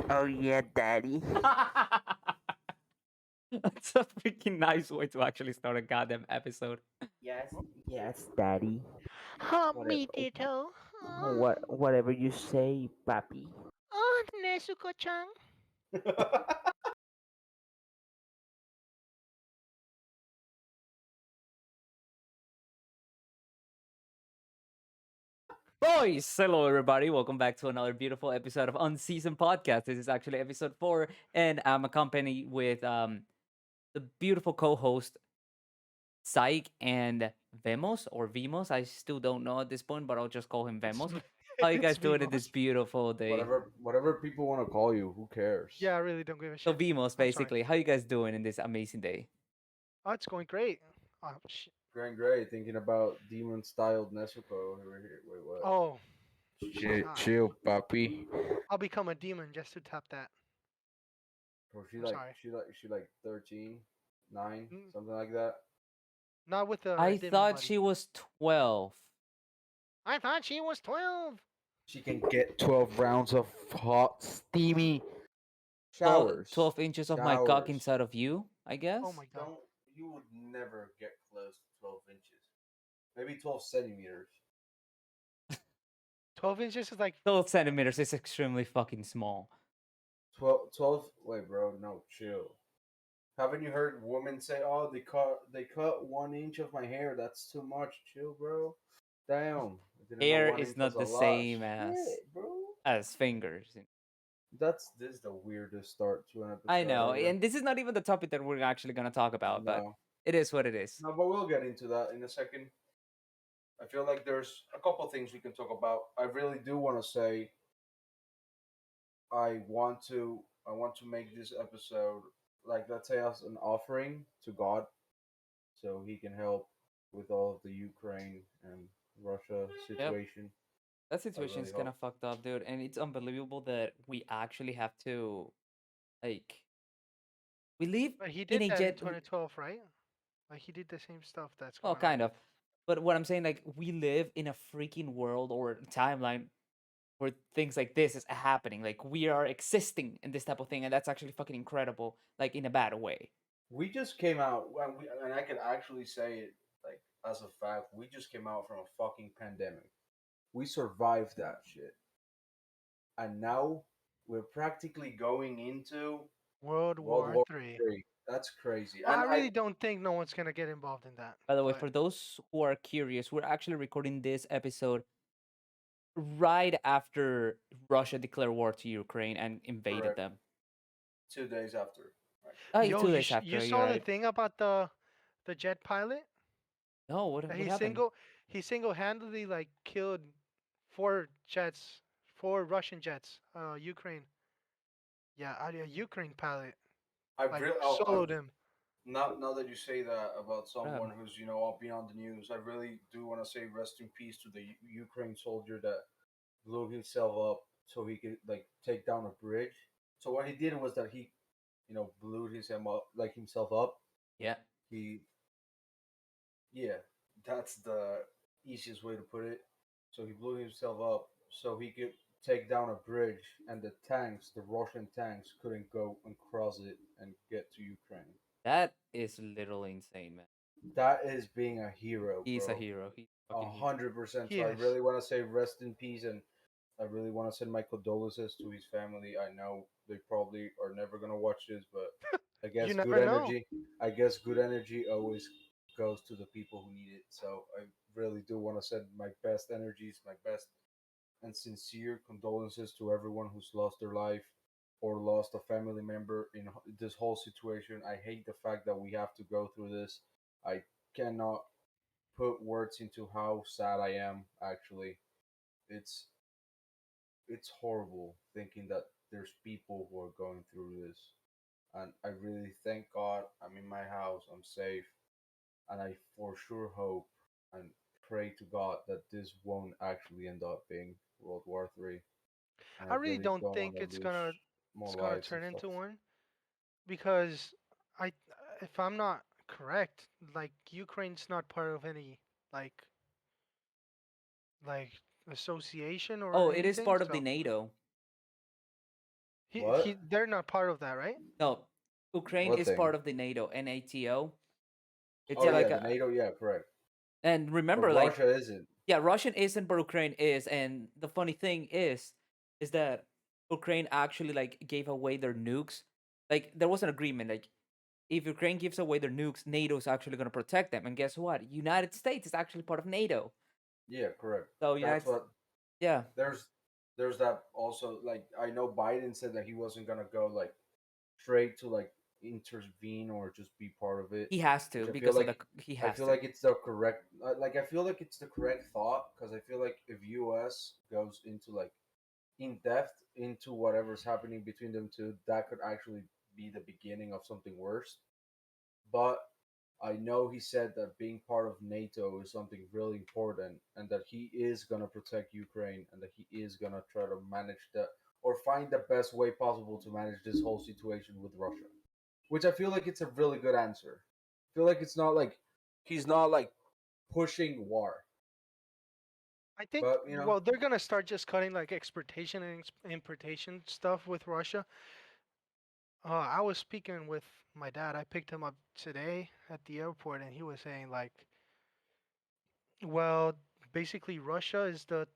Oh yeah, daddy. That's a freaking nice way to actually start a goddamn episode. Yes, yes, daddy. Oh, Whatever, me ditto. whatever you say, papi. Oh, Nezuko-chan. Boys, hello everybody. Welcome back to another beautiful episode of Unseasoned Podcast. This is actually episode 4, and I'm accompanied with the beautiful co-host Saik and Vemos or Vimos. I still don't know at this point, but I'll just call him It's Vemos. How you it's guys doing in this Vivos. beautiful day? Whatever people want to call you, who cares? Yeah, I really don't give a So shit. Vimos, I'm sorry. basically, how you guys doing in this amazing day? Oh, it's going great. Oh, Great. Thinking about demon styled Nezuko over here. Wait, what? oh, God. Chill, papi. I'll become a demon just to tap that. Bro, she I'm like sorry. she like 13, 9, Mm, something like that. Not with the I demon thought body. she was 12. I thought she was 12. She can get 12 rounds of hot, steamy 12, showers. 12 inches of my cock Showers. inside of you, I Oh guess. my God. Don't you would never get close to 12 inches. Maybe 12 centimeters. 12 inches is like 12 centimeters is extremely fucking small. 12. Wait, bro. No, chill. Haven't you heard women say, "Oh, they cut 1 inch of my hair. That's too much." Chill, bro. Damn, I didn't know Hair one is inch was not a the lot. same as Shit, bro. fingers. That's this is the weirdest start to an I episode know, ever. and this is not even the topic that we're actually gonna talk about, but No, it is what it is. no, but we'll get into that in a second. I feel like there's a couple things we can talk about. I really do want to say I want to make this episode like let's say as an offering to God so he can help with all of the Ukraine and Russia Yep, situation. that I situation really is kind of hope. fucked up, dude, and it's unbelievable that we actually have to like we live but he in did a that in jet. 2012, right? Like he did the same stuff that's Well, going on. kind of, but what I'm saying, like, we live in a freaking world or timeline where things like this is happening. Like, we are existing in this type of thing, and that's actually fucking incredible. Like, in a bad way. We just came out and I can actually say it like as a fact, we just came out from a fucking pandemic. We survived that shit. And now we're practically going into World World War War Three. Three. That's crazy. Well, And I I really don't think no one's gonna get involved in that. By the way, But for those who are curious, we're actually recording this episode right after Russia declared war to Ukraine and invaded correct them. 2 days after. Right. Oh, yo, 2 days you after, you're saw the right. thing about the jet pilot No, that what happened? he single-handedly like killed four jets, four Russian jets, Ukraine. Yeah, a Ukraine pilot I like really soloed him. now that you say that about What someone happened? who's up beyond the news, I really do want to say rest in peace to the Ukraine soldier that blew himself up so he could like take down a bridge. So what he did was that he blew himself up. Yeah. He Yeah, that's the easiest way to put it. So he blew himself up so he could take down a bridge, and the Russian tanks, couldn't go and cross it and get to Ukraine. That is literally insane, man. That is being a hero, He's a bro. hero. He's a A fucking hero. 100%. He So I is. really want to say rest in peace, and I really want to send my condolences to his family. I know they probably are never gonna watch this, but I You guess good never know. energy. I guess good energy always goes to the people who need it. So I really do want to send my best energies, my best and sincere condolences to everyone who's lost their life or lost a family member in this whole situation. I hate the fact that we have to go through this. I cannot put words into how sad I am. Actually, it's it's horrible thinking that there's people who are going through this. And I really thank God I'm in my house, I'm safe, and I for sure hope and pray to God that this won't actually end up being World War III. And I I really really don't don't want think to lose more it's gonna lives and turn stuff. into one because I if I'm not correct, like Ukraine's not part of any like like association or Oh, it is anything. part of the So NATO. What? They're not part of that, right? No, Ukraine What is thing? part of the NATO, NATO. It's Oh yeah, yeah, like the NATO. Yeah, correct. and But remember, like Russia isn't. yeah, Russian isn't, but Ukraine is. And the funny thing is that Ukraine actually like gave away their nukes. Like there was an agreement. Like if Ukraine gives away their nukes, NATO's actually going to protect them. And guess what? United States is actually part of NATO. Yeah, correct. So That's United, what. yeah, There's there's that also. Like I know Biden said that he wasn't gonna go like straight to like intervene or just be part of it, he has which to because of the he I has feel to. like it's the correct like I feel like it's the correct thought because I feel like if US goes into like in depth into whatever's happening between them two, that could actually be the beginning of something worse. But I know he said that being part of NATO is something really important and that he is going to protect Ukraine and that he is going to try to manage the or find the best way possible to manage this whole situation with Russia. Which I feel like it's a really good answer. I feel like it's not like he's not like pushing war. I think, But, well, they're gonna start just cutting like exportation and importation stuff with Russia. I was speaking with my dad. I picked him up today at the airport, and he was saying like, well, basically Russia is the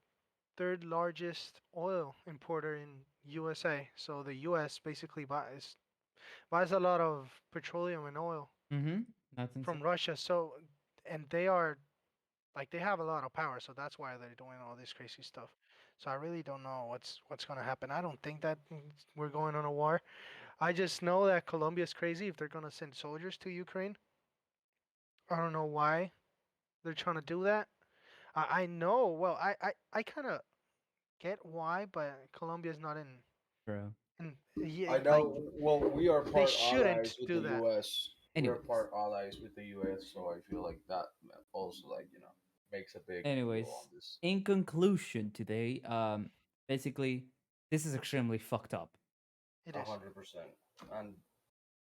third largest oil importer in USA. So the US basically buys a lot of petroleum and oil Mm-hmm. That's from insane. Russia. So, and they are like they have a lot of power, so that's why they're doing all this crazy stuff. So I really don't know what's gonna happen. I don't think that we're going on a war. I just know that Colombia's crazy if they're gonna send soldiers to Ukraine. I don't know why they're trying to do that. I know. Well, I kind of get why, but Colombia's not True. in yeah, I like know, well, we are they part shouldn't allies with do the that. US. We are Anyways, part allies with the US, so I feel like that also, like, makes a big deal anyways, on this. in conclusion today, basically, this is extremely fucked up. It A is. 100%. And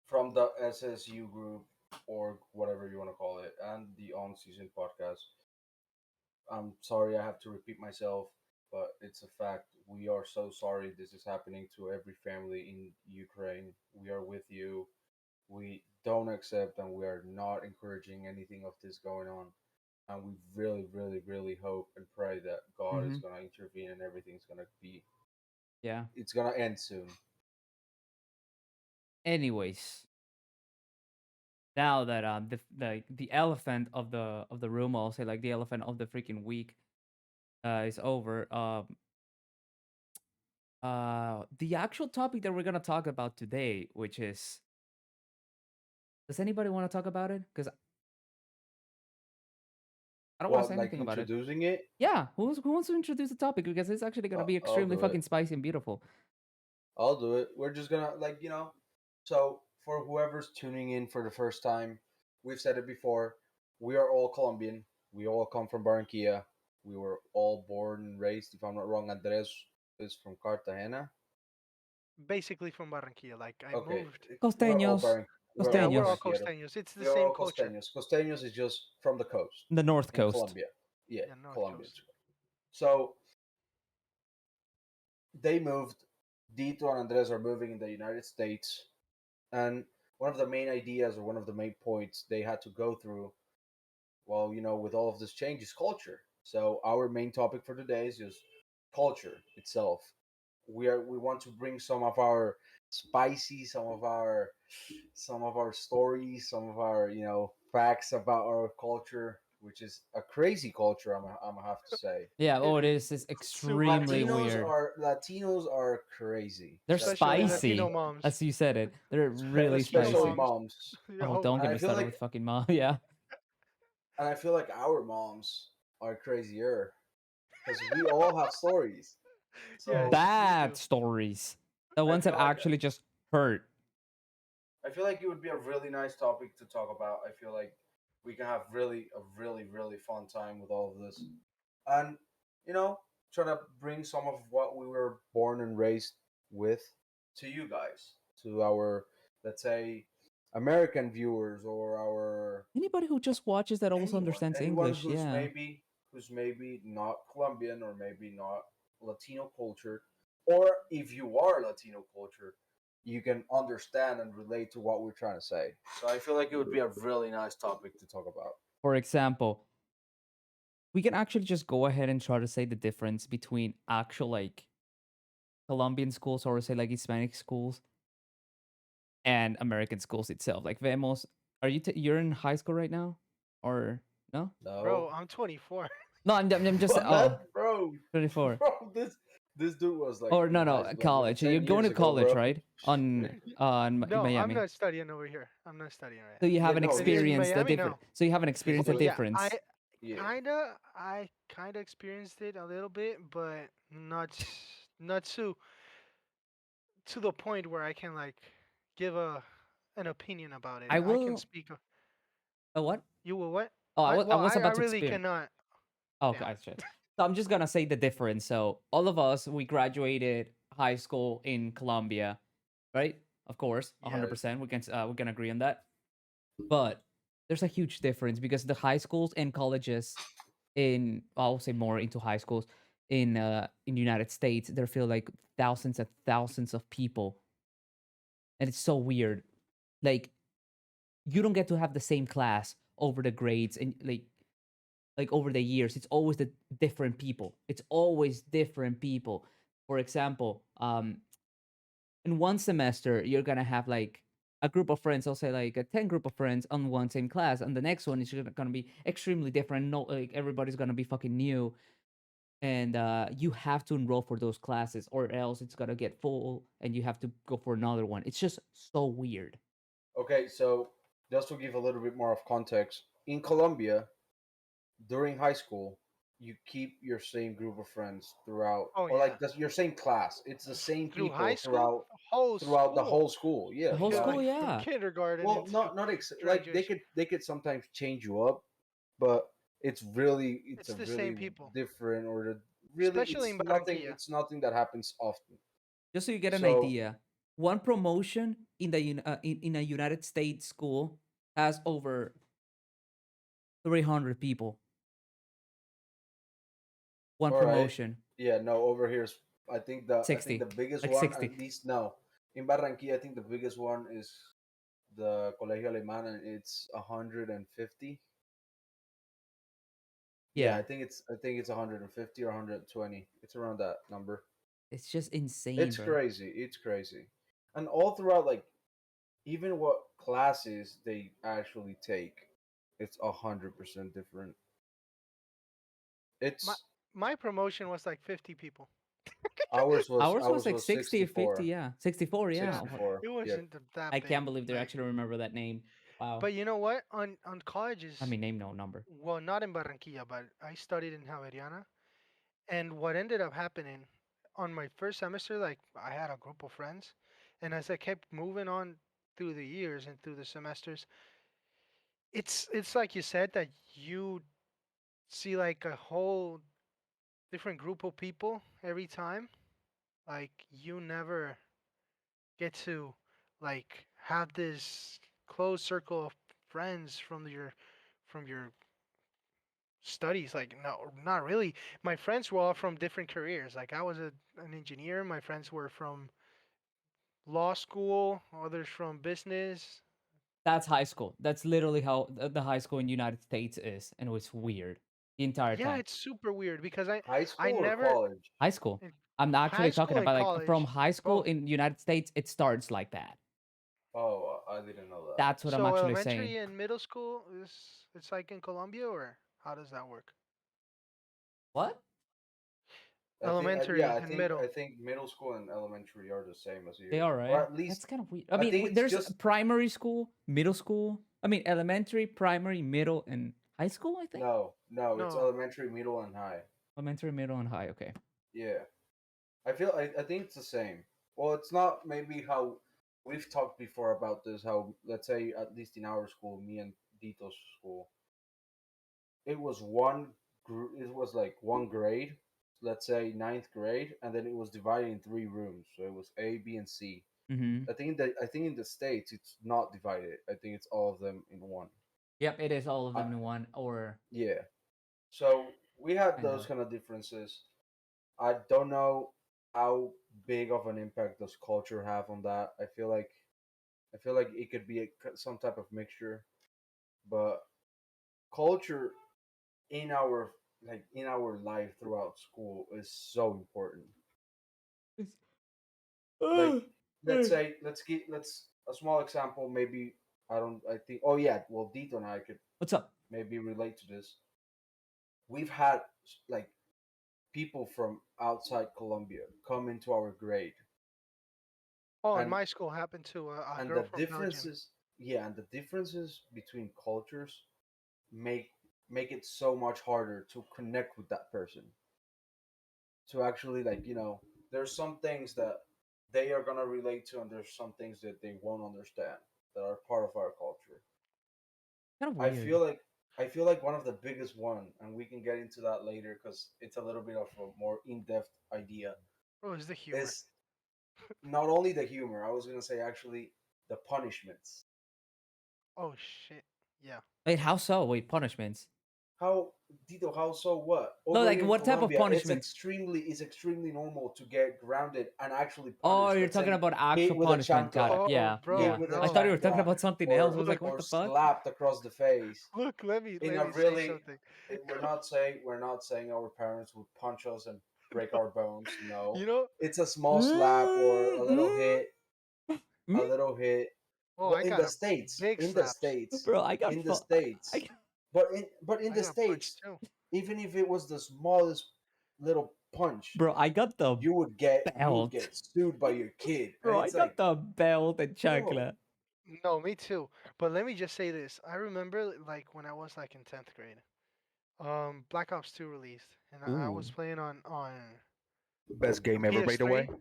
from the SSU group or whatever you want to call it, and the on season podcast. I'm sorry I have to repeat myself, but it's a fact. We are so sorry this is happening to every family in Ukraine. We are with you. We don't accept and we are not encouraging anything of this going on. And we really, really, really hope and pray that God Mm-hmm. is going to intervene and everything's going to be, Yeah. it's going to end soon. Anyways, now that the elephant of the room, I'll say like the elephant of the freaking week, is over. The actual topic that we're gonna talk about today, which is, does anybody want to talk about it? Because I don't want to What, say like anything about it. introducing it? Yeah, who wants to introduce the topic? Because it's actually gonna be I'll extremely do it. fucking spicy and beautiful. I'll do it. We're just gonna so for whoever's tuning in for the first time, we've said it before. We are all Colombian. We all come from Barranquilla. We were all born and raised, if I'm not wrong. Andres is from Cartagena. Basically from Barranquilla. Like I Okay, moved. Costeños, Yeah, we're all costeños, Barranquilleros. costeños. It's the We are same all culture. costeños. Costeños is just from the coast the North in Coast. Colombia. Yeah, Yeah, North Colombians. Coast. So they moved. Dito and Andres are moving in the United States, and one of the main ideas or one of the main points they had to go through, well, with all of this change is culture. So our main topic for today is just culture itself. We want to bring some of our spicy, some of our stories, some of our facts about our culture, which is a crazy culture. I'm gonna have to say. Yeah, It oh, it is is super extremely crazy. weird. Latinos are crazy. They're That's just Especially what I have to Latino spicy, say. moms. as you said it. They're And really Latino especially spicy. moms. moms. Oh, Oh don't my get And me I feel started god. with like fucking mom. Yeah. and I feel like our moms are crazier because we all have stories. Yeah, So you Bad do. stories. The I ones that feel like actually just hurt. I feel like it would be a really nice topic to talk about. I feel like we can have really fun time with all of this, and you know, try to bring some of what we were born and raised with to you guys, to our, let's say, American viewers or our Anybody who just watches that also anyone, understands anyone English, yeah. who's maybe not Colombian or maybe not Latino culture. or if you are Latino culture, you can understand and relate to what we're trying to say. So I feel like it would be a really nice topic to talk about. For example, we can actually just go ahead and try to say the difference between actual like Colombian schools or say like Hispanic schools and American schools itself. Like Vemos, are you're in high school right now, or no? Bro, No, I'm 24. No, I'm just what, bro? 24. Bro, this dude was like Or in no, high no, school like college. You're 10 going years to ago, college, bro. right? In No, I'm Miami. not studying over here. I'm not studying right So now. you Yeah, haven't no, In experienced the Miami, difference. no. So you haven't he's experienced the Well, doing yeah, difference. yeah. I kinda experienced it a little bit, but not to the point where I can like give an opinion about it. I I can will. speak. What? You will what? Oh, I was I about to really experience. cannot. Oh, Yeah. gotcha. So I'm just gonna say the difference. So all of us, we graduated high school in Colombia, right? Of course, Yes. 100%. We can agree on that. But there's a huge difference because the high schools and colleges in, I'll say more into high schools in the United States, there feel like thousands and thousands of people, and it's so weird. Like you don't get to have the same class over the grades and like over the years. It's always the different people. It's always different people. For example, in one semester you're gonna have like a group of friends, I'll say like a 10 group of friends on one same class, and the next one is gonna be extremely different. No, like everybody's gonna be fucking new, and you have to enroll for those classes or else it's gonna get full and you have to go for another one. It's just so weird. Okay, so just to give a little bit more of context, in Colombia, during high school, you keep your same group of friends throughout, Oh or yeah. like your same class. It's the same Through high people school, throughout whole the school. whole school. The Yeah, whole Yeah, throughout. school, like from yeah. kindergarten Well, into like graduation. they could sometimes change you up, but it's It's a the same really people, different or really especially in Barranquilla. it's nothing that happens often. Just so you get an So idea, one promotion in in a United States school has over 300 people. One all right, promotion, yeah, no, over here I think 60, the biggest like one 60. at least no in Barranquilla I think the biggest one is the Colegio Alemán and it's 150. Yeah, Yeah, I think it's 150 or 120. It's around that number. it's just insane, It's bro. crazy. It's crazy. And all throughout like even what classes they actually take, it's 100% different. My It's my promotion was like 50 people. Ours was ours like was 60 or 50, 64. yeah. 64, yeah. 64. It Yeah. wasn't that I big. can't believe they Like, actually remember that name. Wow. but you know what? On I colleges, mean, name no number. well, not in Barranquilla, but I studied in Javeriana, and what ended up happening on my first semester, like I had a group of friends, and as I kept moving on through the years and through the semesters, it's like you said that you see like a whole different group of people every time. Like you never get to like have this close circle of friends from your studies. Like no, not really. My friends were all from different careers. Like I was an engineer. My friends were from law school, others from business. That's high school. That's literally how the high school in the United States is, and it was weird the entire Yeah, time. it's super weird because High I school or never college? High school. in I'm high actually talking school and about like from college high school both. in the United States, it starts like that. Oh, I didn't know that. That's what I'm So actually saying. elementary and middle school is it's like in Colombia, or how does that work? What? Elementary and I middle. think middle school and elementary are the same as They here, are, or right? at least That's kind of weird. I I mean, think it's there's just primary school, middle school. I mean, elementary, primary, middle, and high school, I think. no, it's No, elementary, middle, and high. Elementary, middle, and high. Okay. Yeah, I think it's the same. Well, it's not maybe how we've talked before about this. How let's say at least in our school, me and Dito's school, it was one group. It was like one grade. Let's say ninth grade, and then it was divided in three rooms. So it was A, B, and C. Mm-hmm. I think in the states it's not divided. I think it's all of them in one. Yep, it is all of I, them in one, or yeah. So we had kind those of. kind of differences. I don't know. how big of an impact does culture have on that? I feel like it could be some type of mixture, but culture in our in our life throughout school is so important. Like, let's say, let's a small example. Maybe I think. Oh yeah, well, Dito and I could What's up? maybe relate to this. We've had like people from outside Colombia come into our grade, Oh, in and my school happened to a and girl the from Belgium. differences, yeah, and the differences between cultures make make it so much harder to connect with that person, to actually, there's some things that they are gonna relate to, and there's some things that they won't understand that are part of our culture. Kind of I weird. feel like I feel like one of the biggest one, and we can get into that later because it's a little bit of a more in-depth idea, Oh, is the humor? is not only the humor. I was gonna say actually the punishments. Oh shit. Yeah. Wait, how so? Wait, punishments. How, Dito? How so? What No, over like here in what type of Colombia? It's punishments? extremely normal to get grounded and actually Oh, punished. you're Let's talking say about actual hit with a punishment. Got chancla, it. Oh, Yeah, bro, hit yeah. with a I no. thought you were talking chancla, about something else. I or was like, Look, what or the fuck? slapped across the face. look. In Let a me say really, something. we're not saying our parents would punch us and break our bones. No, You know? it's a small slap or Mm, a little mm, hit, a mm. little hit. Oh, Well, I in got the a states, big slaps. Bro, I got in the I states, but in I the got punched states, too. even if it was the smallest little punch, bro, I got the you would get belt. sued by your kid, and Bro, I it's got like, the belt and bro, chancla. No, me too. But let me just say this. I remember like when I was like in 10th grade. Black Ops 2 released and I Ooh. was playing on Best game ever, by the way. PS3.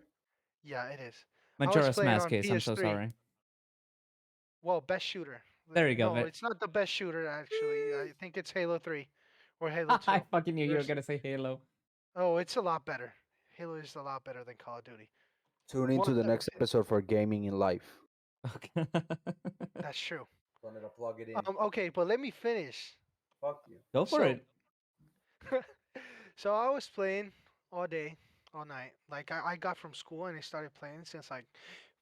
Yeah, it is. I was Majora's playing Mask on case, I'm so PS3. sorry. Well, best shooter. There you go, No, but it's not the best shooter actually. I think it's Halo 3 or Halo I 2. fucking knew you were There's gonna say Halo. Oh, it's a lot better. Halo is a lot better than Call of Duty. Tune into One, the next episode for gaming in life. Okay. that's true. wanted to plug it in. Okay, but let me finish. Fuck you. Go for So, it. so I was playing all day, all night. Like I got from school and I started playing since like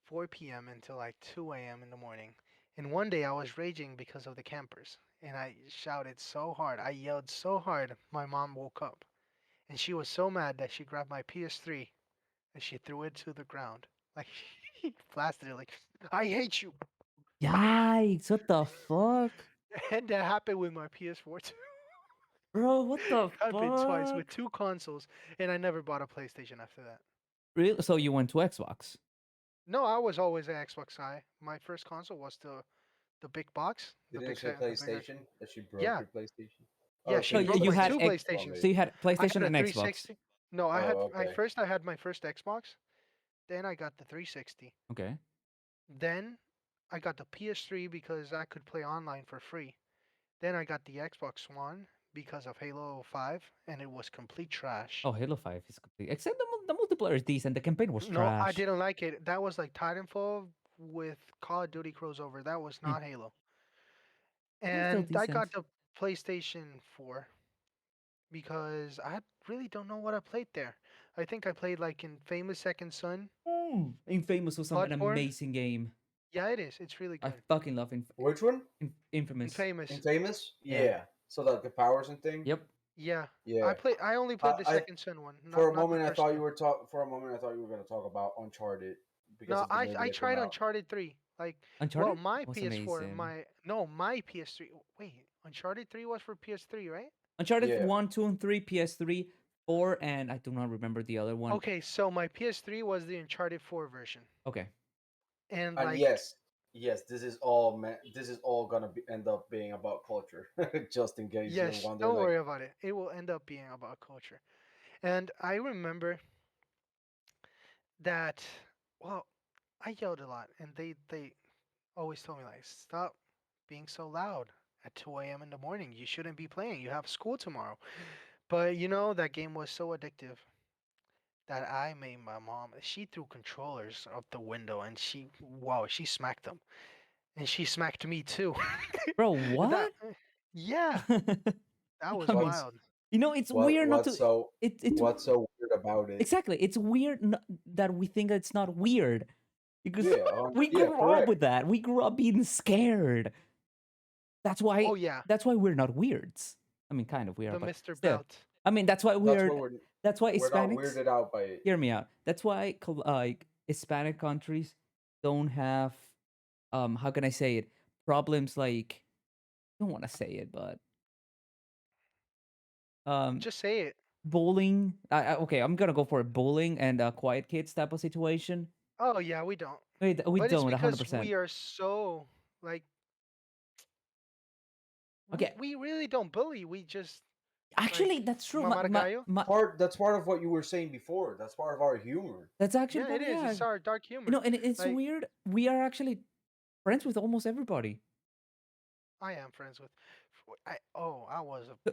4 p.m. until like 2 a.m. in the morning. And one day I was raging because of the campers, and I shouted so hard. I yelled so hard. My mom woke up, and she was so mad that she grabbed my PS3 and she threw it to the ground. Like she blasted it like, "I hate you." Yikes, what the fuck? And that happened with my PS4 too. Bro, what the Happened twice with fuck? two consoles, and I never bought a PlayStation after that. Really? So you went to Xbox? No, I was always an Xbox guy. My first console was the big box, You the didn't big say the bigger. PlayStation, that she broke Yeah, your PlayStation. yeah. Oh, so She No, you broke you still my had two keep X. it on PlayStations. So it. you had I had PlayStation a and Xbox. 360. No, Oh, I okay. first I had my first Xbox. Then I got the 360. Okay. Then I got the PS3 because I could play online for free. Then I got the Xbox One because of Halo 5, and it was complete trash. Oh, Halo 5 is complete. Except the multiplayer is decent. The campaign was No, I trash. didn't like it. That was like Titanfall with Call of Duty crossover. That was Hmm. not Halo. It was still And I decent. got the PlayStation 4 because I really don't know what I played there. I think I played like in Famous Second Son, Infamous was an Bloodborne. amazing game. Yeah, it is. It's really I good. fucking love Which one? Infamous. Infamous. Infamous? Yeah. Yeah. So like the powers and thing. Yep. Yeah. Yeah. I only I, played the I Second Son one, for a not the moment I first thought one. you were talk. For a moment I thought you were gonna talk about Uncharted because No, of the movie I that came tried out. Uncharted 3. Like, well, Uncharted my was PS4, amazing. my PS3. Wait, Uncharted 3 was for PS3, right? Uncharted Yeah. 1, 2, and 3, PS3, 4, and I do not remember the other one. Okay, so my PS3 was the Uncharted 4 version. Okay. And And like, yes, this is all gonna end up being about culture, just in case you're yes, wondering. don't Like, worry about it. It will end up being about culture. And I remember that, well, I yelled a lot, and they always told me like, stop being so loud at 2 a.m. in the morning. You shouldn't be playing. You have school tomorrow. But you know that game was so addictive that I made my mom. She threw controllers out the window, and she smacked them, and she smacked me too. Bro, That what? yeah, that was I mean, what's wild. You know, it's What weird not what's to. so It's what's so weird about it? exactly. It's weird that we think it's not weird because Yeah, we yeah, grew up correct. with that. We grew up being scared. That's Oh why. yeah, That's why we're not weirds. I mean, kind of we are, the but Mr. still. Belt. I mean, that's why That's we're. why That's why we're not Hispanics. weirded out by it. Hear me out. That's why like Hispanic countries don't have how can I say it? Problems like I don't want to say it, but um Just say it. bullying. Okay, I'm gonna go for it. Bullying and quiet kids type of situation. Oh yeah, we don't. We But it's don't because 100%. we are so like we Okay, we really don't bully. We just like actually, that's true. Mamargayo. That's part of what you were saying before. That's part of our humor. That's actually Yeah, it is. yeah. It's our dark You humor. know, and it's Like weird. We are actually friends with almost everybody. I am friends with. I was a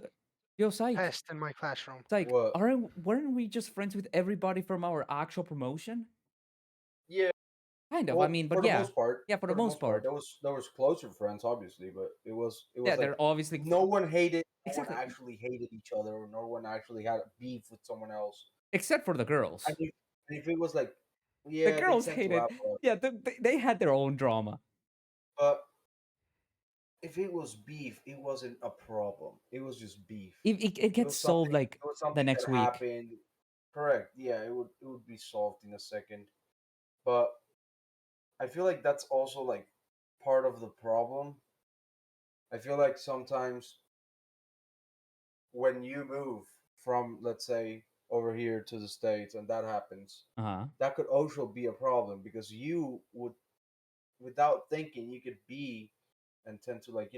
Yo, psych. pest in my classroom. It's like, What? weren't we just friends with everybody from our actual promotion? Yeah. Kind of. I Well, mean, for but the yeah, most part, yeah, for the most part. there was closer friends, obviously, but it Yeah, was like they're obviously no one hated, no one exactly, actually hated each other, or no one actually had beef with someone else. except for the And girls. if it was like, The yeah, they girls tend to hated. have, Yeah, they had their own drama. but if it was beef, it wasn't a problem. It was just beef. It gets solved like It was the something next that week. happened. Correct. Yeah, it would be solved in a second. But I feel like that's also like part of the problem. I feel like sometimes when you move from, let's say, over here to the States and that happens, Uh huh. that could also be a problem because you would, without thinking, you could be and tend to, like,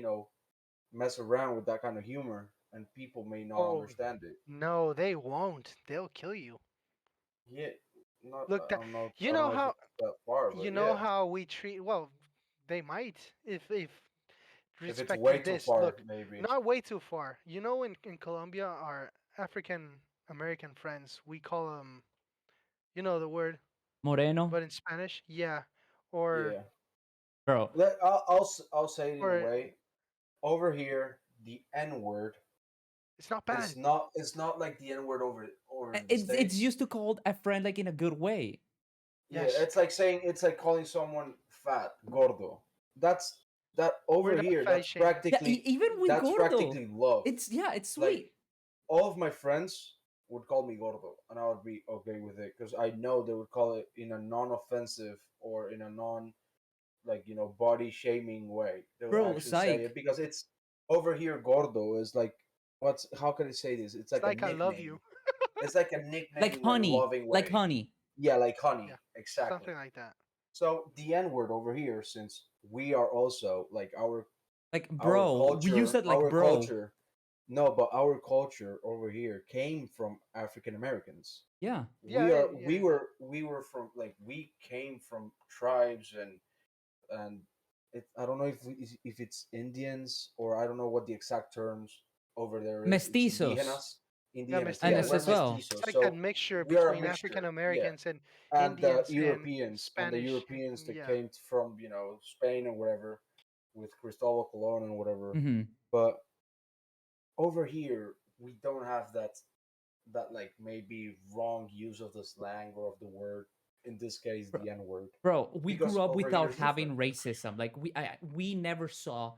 mess around with that kind of humor and people may not Oh understand it. no, they won't. They'll kill you. Yeah, not, Look that. I You don't know know if how. it's that far, You but know yeah. how we treat. Well, they might if If it's way respecting too this. far, Look, maybe. not way too far. You know, in Colombia, our African American friends, we call them. You know the word, Moreno, but in Spanish, yeah, or Yeah. bro. I'll say it in a or way. Over here, the N word it's not bad. it's not like the N word over in the It's States. used to call a friend like in a good way. Yeah, Yes, it's like calling someone fat, gordo. That's that we're over not here. fat shaming. Yeah, even with That's gordo, practically love. it's yeah, it's Like sweet, all of my friends would call me gordo, and I would be okay with it because I know they would call it in a non-offensive or in a non, like, body shaming way. They would bro. actually say it Psych, because it's over here. Gordo is like, what's how can I say this? It's It's like a like I love you. nickname. It's like a nickname like in a honey, loving like way. honey, Yeah, like honey, Yeah, exactly. something like that. So the N word over here, since we are also like like bro. We use it like our bro. culture. No, but our culture over here came from African Americans. Yeah, Yeah. We were from, like, we came from tribes and I don't know if it's Indians, or I don't know what the exact terms over there is. It's mestizos, indigenas, Yeah, and Yeah, us we're as mestizos. well, It's mestizos, like that so mixture we are a between African mixture. Yeah, Americans and and the Indians and Europeans Spanish. that Yeah. came from, Spain or whatever, with Cristobal Colon and whatever. hmm But over here, we don't have that like maybe wrong use of the slang or of the word. In this case, the N word, bro. We because grew up over here without is different. having racism. Like we never saw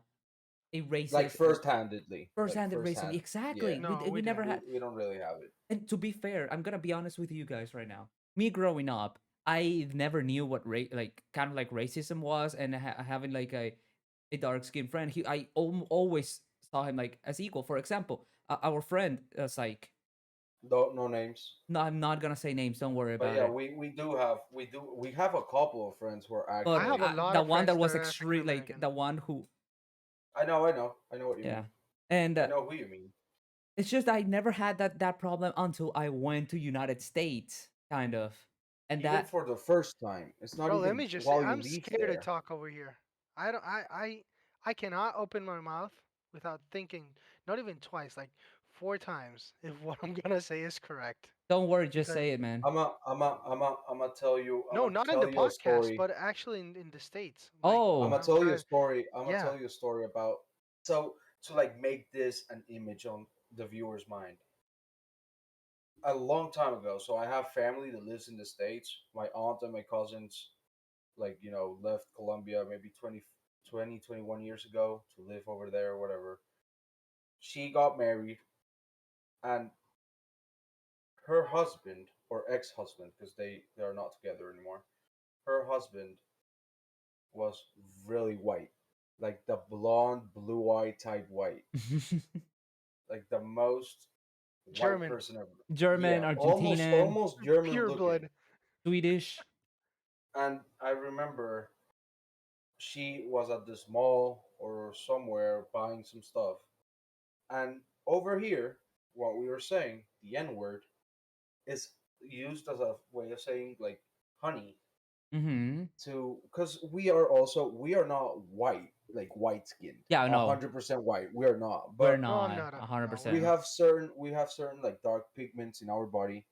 a Like racist first-handedly, like first-handed first racism. hand. Yeah, Exactly. No, We we never didn't. had. we don't really have it. And to be fair, I'm gonna be honest with you guys right now. Me growing up, I never knew what like kind of like racism was, and having like a dark skinned friend, always saw him like as equal. For example, our friend Psych. No names. No, I'm not gonna say names. Don't worry But about yeah, it. we have a couple of friends who are I But have a actually. lot the of one that friends that was are African extreme, like American. the one who, I know what you yeah, mean. and I know who you mean. it's just I never had that problem until I went to United States, kind of, and Even that for the first time, it's not Bro, let even me just say, while you I'm live scared to there. talk over here. I don't. I cannot open my mouth without thinking. Not even twice, like 4 times, if what I'm gonna say is correct. don't worry, just Because say it, man. I'm no, gonna not in the tell you a podcast, story. but actually in the states. Like I'm Oh, gonna I'm tell you a trying. story. I'm gonna Yeah. tell you a story about, so to like make this an image on the viewer's mind. a long time ago. So I have family that lives in the States. My aunt and my cousins, like, left Colombia maybe 21 years ago to live over there or whatever. She got married, and her husband, or ex-husband, because they are not together anymore. Her husband was really white, like the blonde, blue-eyed type white, like the most white German, person ever. German, Yeah, almost Argentinian, almost German pure looking. blood. Swedish. And I remember she was at this mall or somewhere buying some stuff. And over here, what we were saying, the N word, is used as a way of saying like honey, Mm-hmm. to because we are not white, like white skinned, Yeah, a no, 100% white. We are not, we're but No, I'm not not. a hundred No, we're we percent. not. have certain like dark pigments in our body,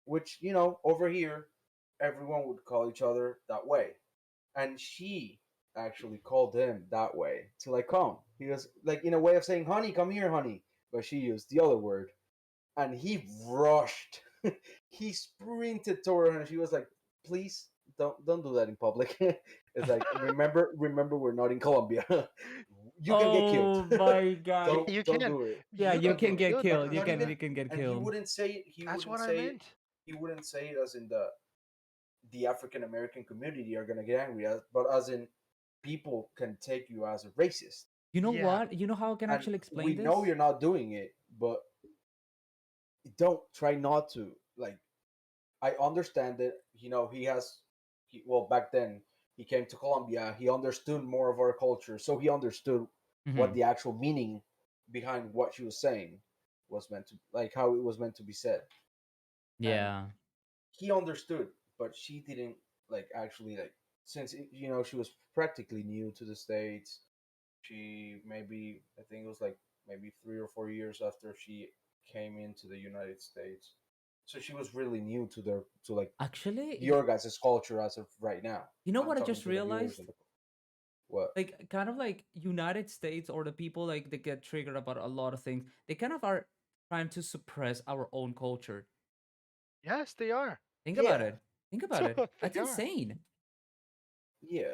which over here everyone would call each other that way. And she actually called him that way to like come. He was like in a way of saying, "Honey, come here, honey," but she used the other word, and he rushed. He sprinted toward her, and she was like, "Please, don't do that in public." It's like, remember, we're not in Colombia. You can get killed. Oh my god. You Don't can. do it. Yeah, You you can Don't do can get it. get killed Not killed. because You of not can even. that. you can get And he killed. wouldn't say it. He That's wouldn't what I say it. meant. He wouldn't say it as in the African American community are gonna get angry, but as in people can take you as a racist, You know Yeah. what? You know how I can and actually we explain know this? you're not doing it, but don't try not to. Like, I understand that well, back then he came to Colombia, he understood more of our culture, so he understood what Hmm. the actual meaning behind what she was saying was meant to, like how it was meant to be said, and Yeah. he understood, but she didn't, like, actually, like, since she was practically new to the States. She maybe, I think it was like maybe 3 or 4 years after she came into the United States, so she was really new to like Actually, your guys' culture as of right now. you know I'm what I talking just to the viewers realized? and the what. Like, kind of like United States or the people like they get triggered about a lot of things. They kind of are trying to suppress our own culture. Yes, they are. Think about Yeah, it. Think about it. That's They are. insane. yeah,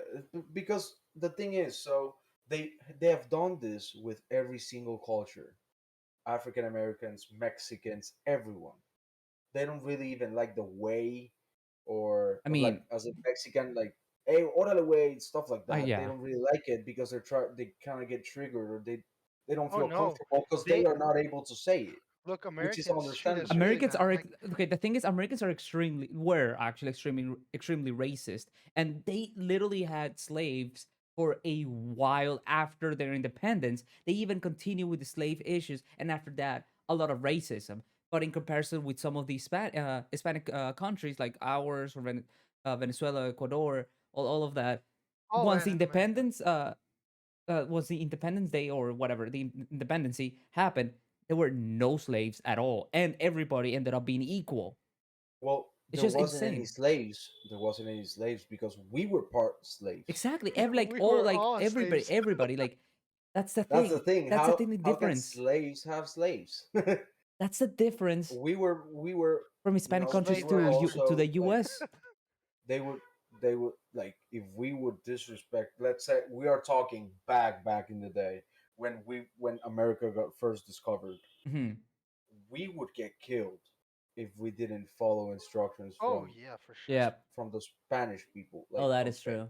because the thing is, so they have done this with every single culture. African Americans, Mexicans, everyone. They don't really even like the way, I or like mean, as a Mexican, like, hey, orale way, stuff like that. They yeah. don't really like it because they kind of get triggered, or they don't Oh feel no, comfortable because they they are not able to say it, look. which is Americans treat us understandable. really Americans bad. are Like, okay. The thing is, Americans are were actually extremely racist, and they literally had slaves for a while after their independence. They even continue with the slave issues, and after that, a lot of racism. But in comparison with some of these Hispanic countries like ours or Venezuela, Ecuador, all of that, all once the Latin America. independence was the Independence Day or whatever the independency happened, there were no slaves at all, and everybody ended up being equal. Well, It's there just wasn't any insane. slaves. There wasn't any slaves because we were part slaves. Exactly. Every like We all were like all everybody, slaves. everybody like that's the That's the thing. thing. That's the How thing. The how can difference. slaves have slaves? That's the difference we were from Hispanic we countries Slave were to the also like, U.S. they would they would like, if we would disrespect, let's say we are talking back in the day when America got first discovered, Mhm. we would get killed if we didn't follow instructions Oh yeah, for sure. Yeah. from the Spanish people, Oh, like that from is Spain. true.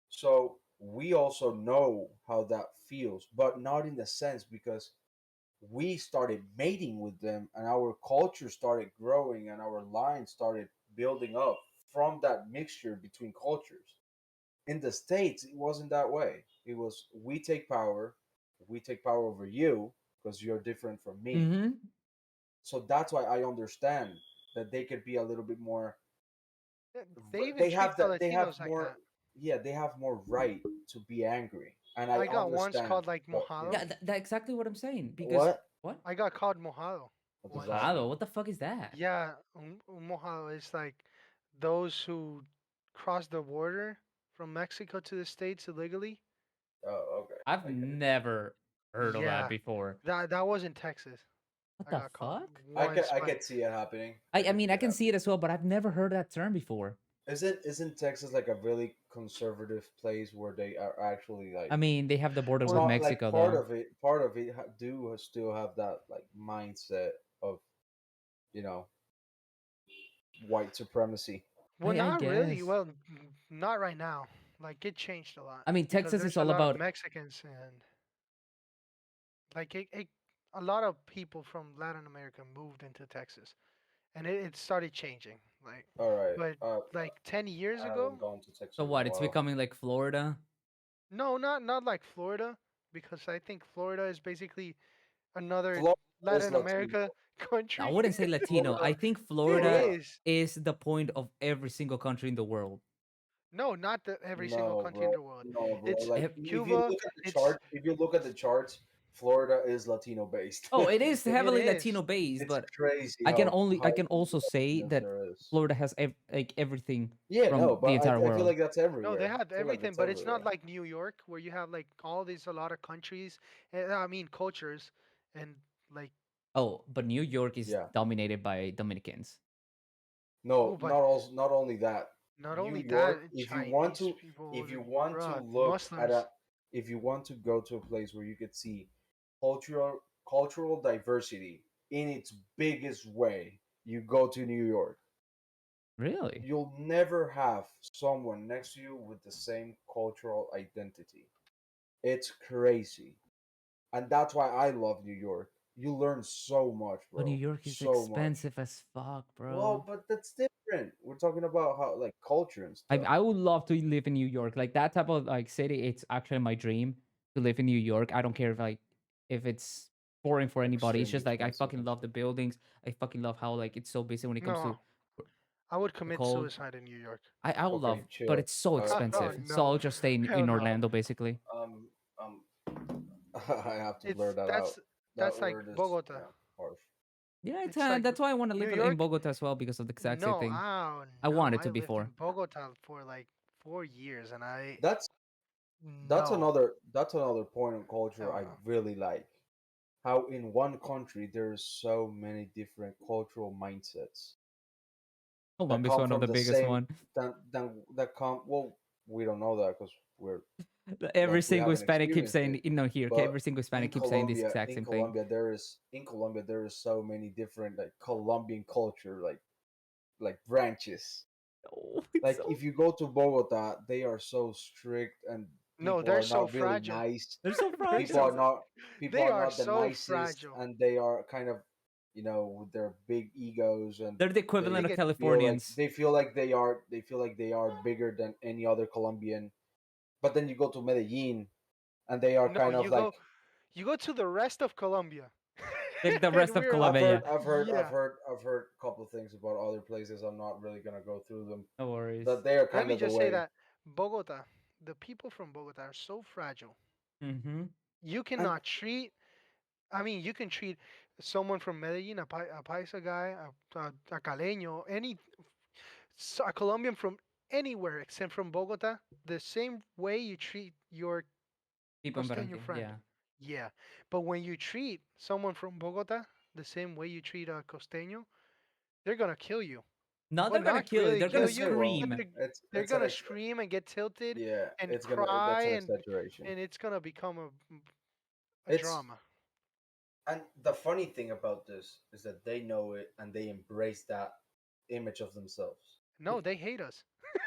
So we also know how that feels, but not in the sense, because we started mating with them, and our culture started growing, and our line started building up from that mixture between cultures. In the States, it wasn't that way. It was, we take power over you because you're different from me. Mm-hmm. So that's why I understand that they could be a little bit more. They even They treat have the that. They have Latinos like more. that. Yeah, they have more right to be angry, and I I got once understand. called like But mojado. Yeah, that's exactly what I'm saying. Because what? what? I got called mojado What does that once. Mojado? mean? What the fuck is that? Yeah, mojado is like those who cross the border from Mexico to the States illegally. Oh, okay, I've I get it. never heard of that Yeah, before. that was in Texas. What I the got caught fuck? once, I but could see it happening. I Could mean, see I it can see happening. it as well, but I've never heard that term before. Isn't Texas like a really conservative place where they are actually I like mean, they have the border it's with well, not like Mexico, though. part of it still have that like mindset of you know white supremacy. well, I not really. guess. Well, not right now. Like it changed a lot I mean, because Texas is there's a all lot of about. Mexicans and like a lot of people from Latin America moved into Texas, and it started changing. Like, All right, but like 10 years I ago, haven't gone to Texas So in a what? It's while. becoming like Florida. no, not like Florida, because I think Florida is basically another Florida is Latin Latino. America I country. wouldn't say Latino. I Florida, think It Florida Florida. is. is the point of every single country in the world. No, not every single No, country in bro. the world. No, bro. It's Like Ev- if you Cuba. look at the It's chart, if you look at the charts, Florida is Latino based. Oh, it is it heavily is. Latino based, It's but crazy I can only how I can many also say Latinos that there is. Florida has like everything Yeah, no, from the but entire I feel world. like that's No, they everywhere. have I feel like everything, that's but it's not everywhere. like New York where you have like all these a lot of countries. I mean cultures, and like Oh, but New York is Yeah. dominated by Dominicans. oh, No, but not only that. not New only that, York, Chinese people, if you want to bruh, look at Muslims. a if you want to go to a place where you could see cultural diversity in its biggest way, you go to New York. Really? You'll never have someone next to you with the same cultural identity. It's crazy. And that's why I love New York. You learn so much, But New bro. York is So much. expensive as fuck, Well, bro. but that's different. We're talking about how like culture and I stuff. I would love to live in New York. Like that type of like city, it's actually my dream to live in New York. I don't care if it's boring for anybody. It's Extremely just like I expensive fucking and love the stuff. buildings. I fucking love how like it's so busy when it comes No, to I would the commit cold. suicide in New York. I would love, Okay, but chill. it's so Oh expensive. So no, I'll just stay hell in no. Orlando basically. Um, um, I have to blur It's that out. That that's like word is Bogota. harsh. Yeah, It's like that's why I want to New live in York. Bogota as well because of the exact same No, thing. oh I no, wanted I to lived before. in Bogota for like 4 years, and I That's no, that's another point on culture hell I no. really like. How in one country there's so many different cultural mindsets that Columbia is come one of from the the biggest same one. that come well we don't know that because we're Every like we single haven't Hispanic keeps experienced saying, it. you know, here, okay, But every single Hispanic keeps saying this exact same thing. In Colombia there is so many different like Colombian culture like branches. Oh, it's Like so if you go to Bogota, they are so strict and No, people they're are so not really fragile. nice. they're so they're People so are fragile. not they are the so nicest fragile. and they are kind of with their big egos and They're the They equivalent they of get Californians. feel like they are bigger than any other Colombian. But then you go to Medellin and they are no. kind of like You go to the rest of Colombia, Like the and rest of we're Colombia, yeah. yeah. I've heard a couple of things about other places. I'm not really gonna go through them. No worries. But they are Let kind me of the just say way. that Bogota, the people from Bogota are so fragile. Mm-hmm. You And cannot treat. I mean, you can treat someone from Medellin, a paisa guy, a caleño, a Colombian from anywhere except from Bogota, the same way you treat your People in costeño Barranquilla, friend. yeah. Yeah, but when you treat someone from Bogota the same way you treat a costeño, they're gonna kill you. No, Well, they're gonna not kill you. really They're gonna kill you, they but won't. scream. they're It's an gonna scream and get tilted yeah. and That's cry, an exaggeration. and it's gonna become a It's drama. and the funny thing about this is that they know it and they embrace that image of themselves. No, they hate us.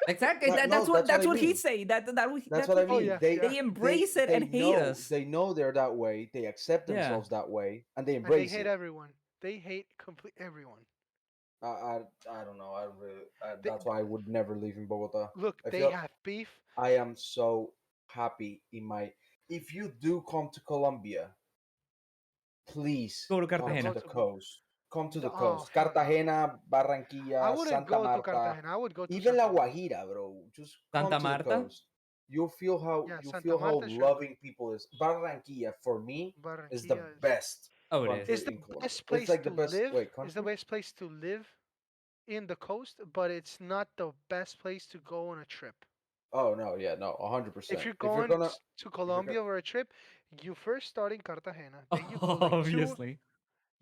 Exactly. No, that's what That's I what he's mean. saying. That's That's what I what Oh mean. yeah, yeah. they embrace it and hate us. They know they're that way. They accept Yeah. themselves that way and they And they embrace hate it. everyone. They hate complete everyone. I I, I don't know. They, That's why I would never live in Bogota. look, I they feel have beef. I am so happy in my. If you do come to Colombia, please Go to come to Go Cartagena. the to coast. Come to the oh coast. hell no. Cartagena, I Barranquilla, wouldn't Santa go to Marta, Cartagena. I would go to even La Santa Marta. Guajira, bro. Just come Santa to the Marta? coast. Yeah, You Santa feel how Marta, sure. loving people is. Barranquilla for me is the Barranquilla best Oh, it is is. country the in Colombia. best It's place like the to best. live. Wait, Is the country? best place to live in the coast, but it's not the best place to go on a trip. Oh no, yeah, no, If 100%. you're If you're going gonna, to if you're gonna, Colombia for a trip, you first start in Cartagena, then you go like two. Obviously.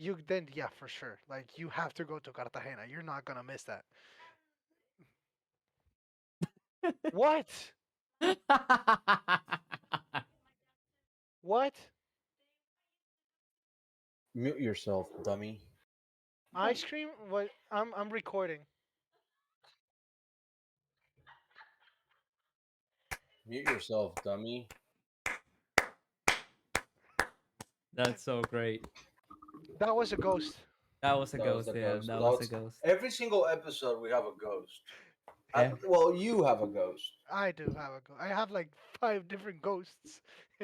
You then yeah for sure. Like you have to go to Cartagena. You're not gonna miss that. What? What? Mute yourself, dummy. Ice cream? What? I'm recording. Mute yourself, dummy. That's so great. That was a ghost. That was a That was ghost. the Yeah, ghost. that was a That's ghost. every single episode we have a ghost. Yeah. Well, you have a ghost. I do have a ghost. I have like 5 different ghosts.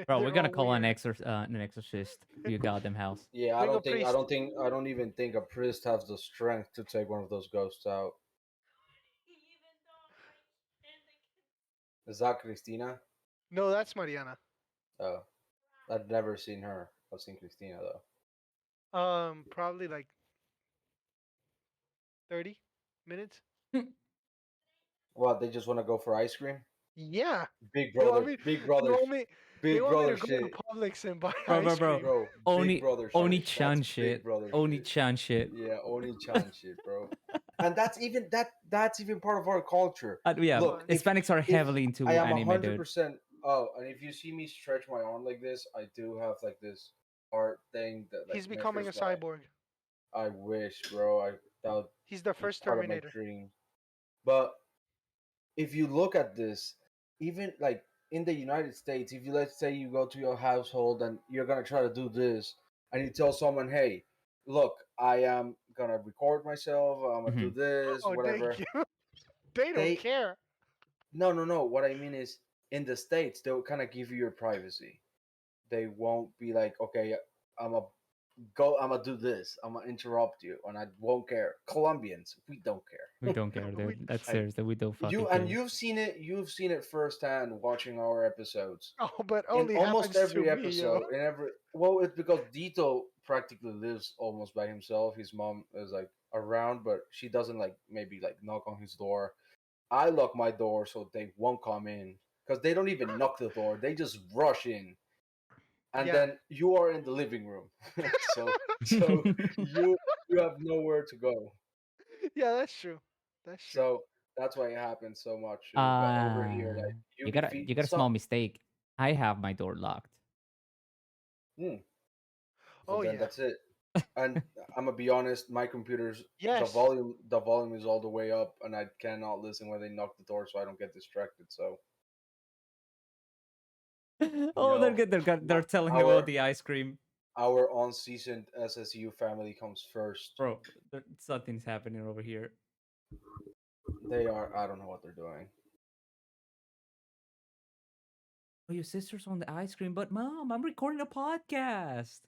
Bro, we're They're gonna all call weird. an exorcist to your goddamn house. Yeah, Bring a priest. I don't even think a priest has the strength to take one of those ghosts out. Is that Christina? No, that's Mariana. Oh, I've never seen her. I've seen Christina though. Probably like 30 minutes. What? They just want to go for ice cream? Yeah. Big They want brother, me. big They brother, want me. They big want me brother to go to shit, Publix and buy Bro, bro, ice bro. cream. bro. Big Oni brother Oni shit. Chan That's shit. big brother Oni shit. Chan shit. Yeah, Oni Chan shit, bro. And that's even part of our culture. Yeah, Look, What? Hispanics are if heavily I into am anime, hundred dude. percent oh, and if you see me stretch my arm like this, I do have like this art thing that like He's becoming a measures my. cyborg. I wish, bro. That would He's the be first part of my Terminator. dream. But if you look at this, even like in the United States, if you let's say you go to your household and you're gonna try to do this, and you tell someone, "Hey, look, I am gonna record myself. I'm gonna do Mhm. this, Oh, thank whatever." you. They don't They care. no, no, no. What I mean is, in the States, they'll kind of give you your privacy. They won't be like, "Okay, I'm a I'm gonna do this. I'm gonna interrupt you, and I won't care." Colombians, we don't We care. don't care, We, dude. That's And serious. That we don't fucking you care. and you've seen it firsthand watching our episodes. oh, but In only almost happens to every me, yo. episode, in every well, it's because Dito practically lives almost by himself. His mom is like around, but she doesn't like maybe like knock on his door. I lock my door so they won't come in because they don't even knock the door. They just rush in, and Yeah. then you are in the living room. So you you have nowhere to go. Yeah, that's true. That's true. So that's why it happens so much. But over here, uh like you you if got a you, you got a so small mistake. I have my door locked. hmm, well Oh then yeah. that's it. And I'm gonna be honest, my computer's Yes. the volume is all the way up, and I cannot listen when they knock the door, so I don't get distracted. So you Oh, they're know, good. They're telling me about our the ice cream. our unseasoned SSU family comes first. Bro, something's happening over here. They are. I don't know what they're doing. Oh, your sister's on the ice cream, but mom, I'm recording a podcast.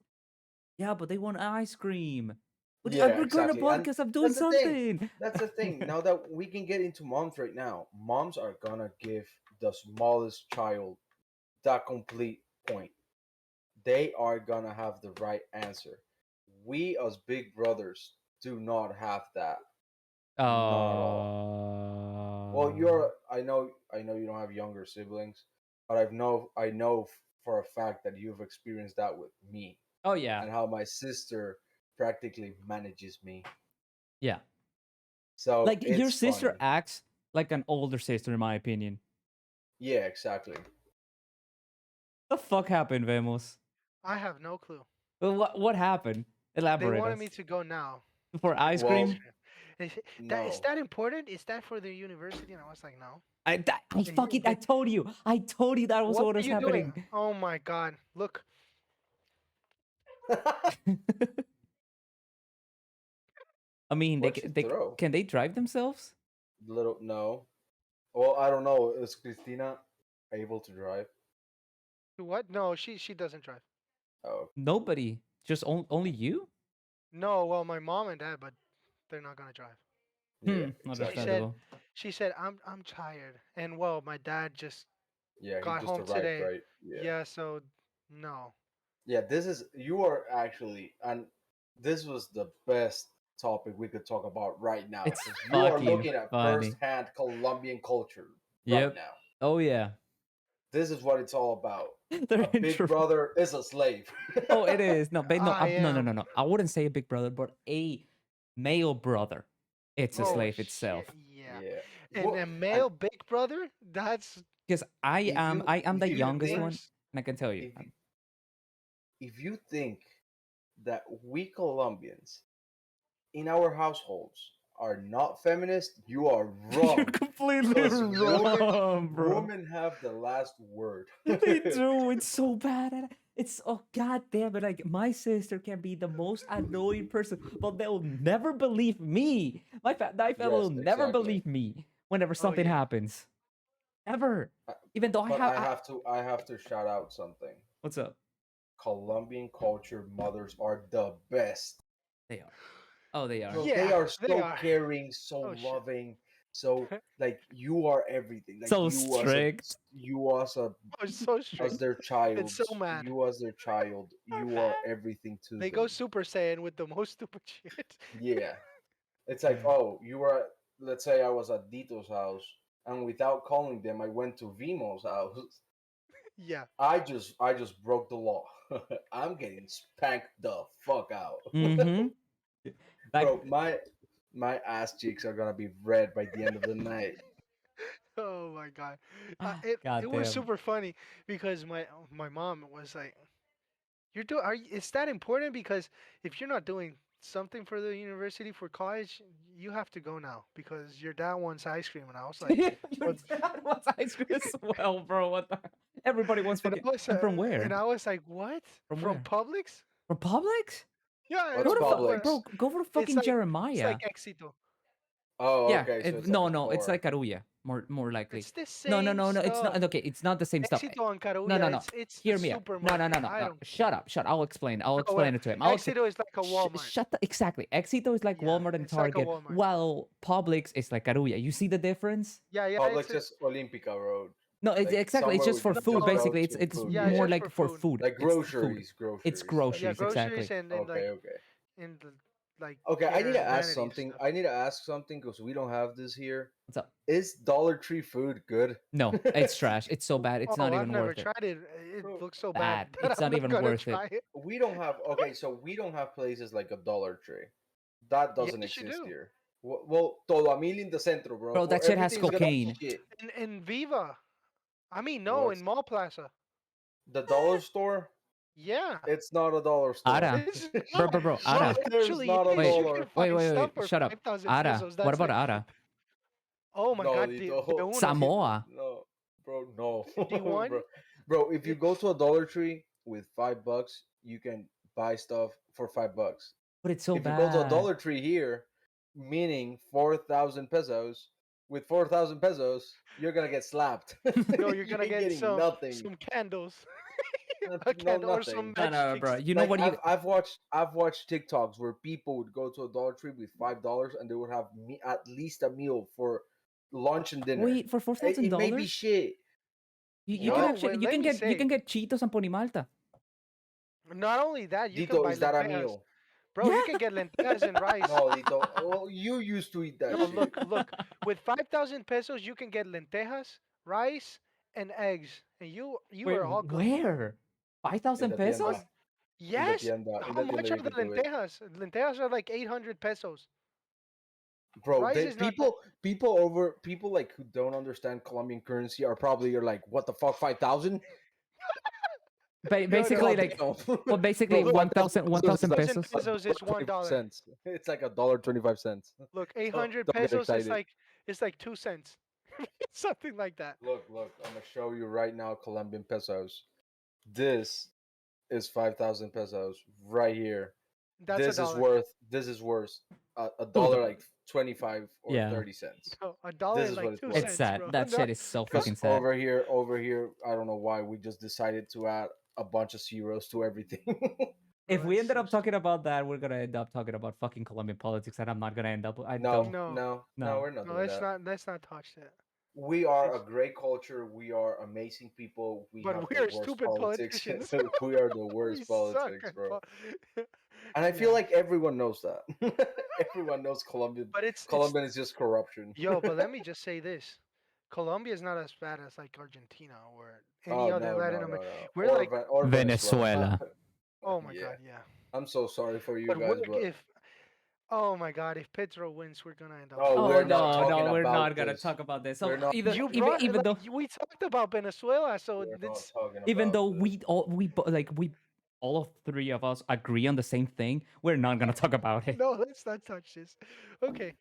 Yeah, but they want ice cream. But I'm Yeah, recording a exactly. And podcast. I'm doing that's the thing. something. That's the thing. Now that we can get into moms right now, moms are gonna give the smallest child that complete point. They are gonna have the right answer. We as big brothers do not have that. Not at all. Well, Oh. you're. I know you don't have younger siblings, but I know for a fact that you've experienced that with me Oh yeah. and how my sister practically manages me. Yeah. So Like your it's sister funny. acts like an older sister, in my opinion. Yeah, exactly. The fuck happened, Vemos? I have no clue. What happened? They Elaborate wanted us. me to go now For to get ice the ice Well, cream? cream. Is no. that important? Is that for the university? And I was like, no. I And fucking I told you. I told you that was what what are was you doing? happening. Oh my god! Look, I mean, What'd she throw? can they drive themselves? Little no. Well, I don't know. Is Christina able to drive? what? No, she doesn't drive. Oh, Nobody. Just only you? No, well, my mom and dad, but they're not gonna drive. yeah, She exactly. said, Understandable. I'm tired, and well, my dad just Yeah, he got just home arrived, today. right? Yeah. Yeah, so no. Yeah, this is you are actually, and this was the best topic we could talk about right now It's because you are fucking looking at funny. first-hand Colombian culture right Yep. now. Oh yeah. This is what it's all about. They're A in big trouble. brother is a slave. Oh, it is. No, no, I no, no, am. no, no. I wouldn't say a big brother, but a male brother. It's a Oh Yeah, slave shit, itself. yeah. yeah. And What? a And male big brother? That's Because if you I am if the you even youngest think one, worse. and I can tell you. if you if you think that we Colombians in our households are not feminist, you are You're wrong. completely Because wrong, bro. women have the last word. They do. It's so bad. It's oh god damn it. Like my sister can be the most annoying person, but they'll never believe me. My family will Yes, never exactly. believe me whenever Oh something yeah. happens. Ever. Uh, Even though I But have I have to shout out something. what's up? Colombian culture mothers are the best. They are. Oh, they are. Bro, Yeah, they are they so are. caring, so Oh shit. loving, so like you are everything. Like So strict. Oh, it's so as strict. their child, It's so mad. you as their child, you are everything to They go them. Super Saiyan with the most stupid shit. Yeah. It's like, oh, you were let's say I was at Dito's house and without calling them I went to Vimo's house. Yeah. I just broke the law. I'm getting spanked the fuck out. Mm-hmm. Like Bro, my ass cheeks are gonna be red by the end of the night. Oh my god. It god was damn. super funny because my mom was like, "You're doing are you, is that important? Because if you're not doing something for the university for college, you have to go now because your dad wants ice cream." And I was like, Your "What?" dad wants ice cream as well, bro. What the everybody wants And fucking and from where? I was like, "What? From From where? Publix?" From Publix? Yeah, I Go What's don't to know where. bro, Publix? go for It's fucking it's like Jeremiah. Éxito. Oh, Yeah, okay, so it's like no, a no, it's store. like Carulla, more likely. It's the No, no, same no, no, it's stuff. not. Okay, it's not the same stuff. Éxito and No, Carulla, no, no. it's a Hear me out. No, no, no, supermarket. no, I no. don't Shut care. up, shut. I'll explain. I'll No, explain it to him. Éxito is like a Walmart. Shut the exactly. Éxito is like Yeah, Walmart and it's like a Target, Walmart. while Publix is like Carulla. You see the difference? Yeah, yeah, Publix is Olympica Road. No, it's Like exactly. It's somewhere just where for you no, food. just go Basically, to it's food. yeah, it's more just Yeah. for like for food. food. Like It's food. groceries, It's groceries type Yeah, groceries. shit. groceries Exactly. and Okay, like okay. in the like Okay, I need care to and ask vanity something. stuff. I need to ask something because we don't have this here. What's up? Is Dollar Tree food good? No, it's trash. It's so bad. It's not Oh, I've even never worth it. tried it. It Bro, looks so bad Bad. that It's I'm not not even gonna worth it. try it. we don't have. Okay, so we don't have places like a Dollar Tree. That doesn't Yes, you exist do. here. Well, todo a mil in the centro, bro. Bro, that For shit has everything's gonna be cocaine. shit. In Viva. I mean, no, What's in Mall Plaza. the dollar store? Yeah. It's not a dollar store. Ara. This is Bro, not. bro, bro. No, Ara. it There's actually not a is. Wait, You can dollar. find stuff for Shut up. 5,000 Ara. pesos. What That's about like, Ara? oh my No, God, de Dito. uno, Samoa. No, bro, no, D1. bro, bro. If you go to a Dollar Tree with $5, you can buy stuff for $5. But it's so If you go to a bad. Dollar Tree here, meaning 4,000 pesos, with 4,000 pesos, you're gonna get slapped. No, you're You gonna ain't get getting nothing. some candles, a No, candle or some nothing. No, no, bro. matchsticks. You know Like what you I've watched TikToks where people would go to a Dollar Tree with $5 and they would have at least a meal for lunch and dinner. wait for four It, thousand it may be dollars? shit. You can No, What? actually let me you say. can get Cheetos and Ponimalta. Not only that, you can Dito, buy is that a lentejas, meal? bro. Yeah. You can get lentejas and rice. No, Dito. Well, you used to eat that No, shit. look. With 5,000 pesos, you can get lentejas, rice, and eggs, and you Wait, are all good. where? Five In thousand the pesos? tienda. On yes. In How the tienda much are you the could do it. lentejas? Lentejas are like 800 pesos. Bro, Rice is not that. people like who don't understand Colombian currency are probably are like, what the fuck, 5,000? No, no. Basically, God like, damn. well, basically Bro, 1,000 5,000 pesos is 1,000 like 1,000 pesos. a pesos is dollar one 25 dollar. cents. It's like a dollar 25 cents. Look, Don't, 800 don't get pesos is excited. like it's like 2 cents, something like that. Look, I'm gonna show you right now Colombian pesos. This is 5,000 pesos right here. That's a dollar. This is worth a Two dollar dollars. like 25 or Yeah, 30 cents. No, a dollar This is is what like it's two worth. it's cents, sad. bro. That No, shit is so Because fucking sad. over here, I don't know why we just decided to add a bunch of zeros to everything. If bro, we it's ended so up talking about that, we're gonna end up talking about fucking Colombian politics, and I'm not gonna end up. I No, don't. no, No. we're not no. doing that. Let's not touch that. We are a It's, great culture. We are amazing people. We have but we the are worst stupid politics. politicians. We are the We worst suck politics, at bro. po- And I feel Yeah, like everyone knows that. Everyone knows but it's Colombian is just corruption. yo. But let me just say this: Colombia is not as bad as like Argentina or any Oh other no Latin no America. no no. We're like, Or Venezuela. Venezuela. oh my Yeah. god, yeah. I'm so sorry for you But we're, guys, but if oh my god, if Petro wins, we're gonna end up oh, Oh we're fucked. not no, talking no, we're not about gonna this. talk about this. We're So not. either You even brought even like though we talked about Venezuela, so We're not it's talking even about though this. we all of three of us agree on the same thing, we're not gonna talk about it. no. Let's not touch this. Okay,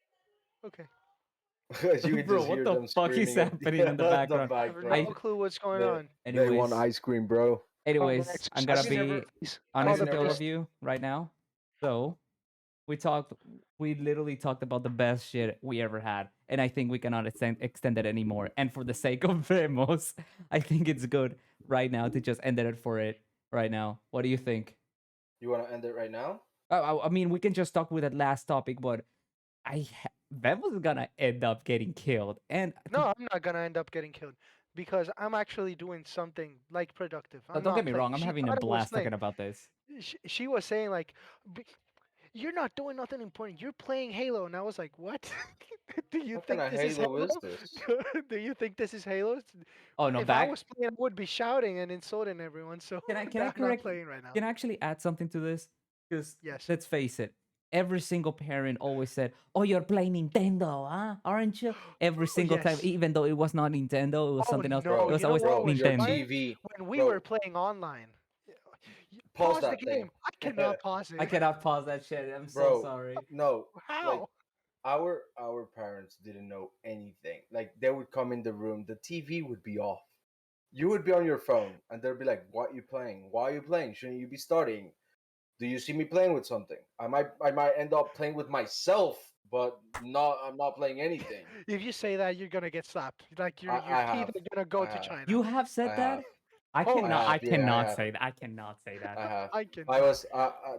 okay. You can Bro, just what hear the them fuck is screaming happening in the at the background? I have background. no I clue what's going They, on. they want anyways ice cream, bro. Call an anyways, I'm gonna exorcist. Have you never? be Please. Have Call you honest the with all never? of priest. you right now. So we literally talked about the best shit we ever had, and I think we cannot extend it anymore. And for the sake of Remos, I think it's good right now to just end it for it right now. What do you think? You want to end it right now? I mean, we can just talk with that last topic, but Remos is gonna end up getting killed, and No, I'm not gonna end up getting killed because I'm actually doing something like productive. I'm don't get not me playing. wrong, I'm She having a thought I was blast playing. talking about this. She was saying like, "B- you're not doing nothing important. You're playing Halo," and I was like, "What? Do you What kind think of this is Halo Halo? is this? Do you think this is Halo? Oh no, If I back. was playing, I would be shouting and insulting everyone. So Can I I'm not correct? playing right now. Can I actually add something to this? Because Yes. let's face it, every single parent always said, "Oh, you're playing Nintendo, huh? Aren't you?" Every Oh, single time, yes. even though it was not Nintendo, it was Oh something else. no! It Bro, was You know always what bro, was your Nintendo. funny? TV, When we bro, were playing online. pause Pause the that thing. game. I cannot pause I it. cannot pause that shit. I'm so Bro, sorry. no, like How? our parents didn't know anything. Like they would come in the room, the TV would be off. You would be on your phone, and they'd be like, "What are you playing? Why are you playing? Shouldn't you be studying? Do you see me playing with something? I might end up playing with myself, but not. I'm not playing anything. If you say that, you're gonna get slapped. Like your I teeth have, are gonna go I to have, China. You have I said have, that. I Oh cannot. I I have. shit! Yeah, I cannot have. say that. I cannot say that. I have. I I cannot. was.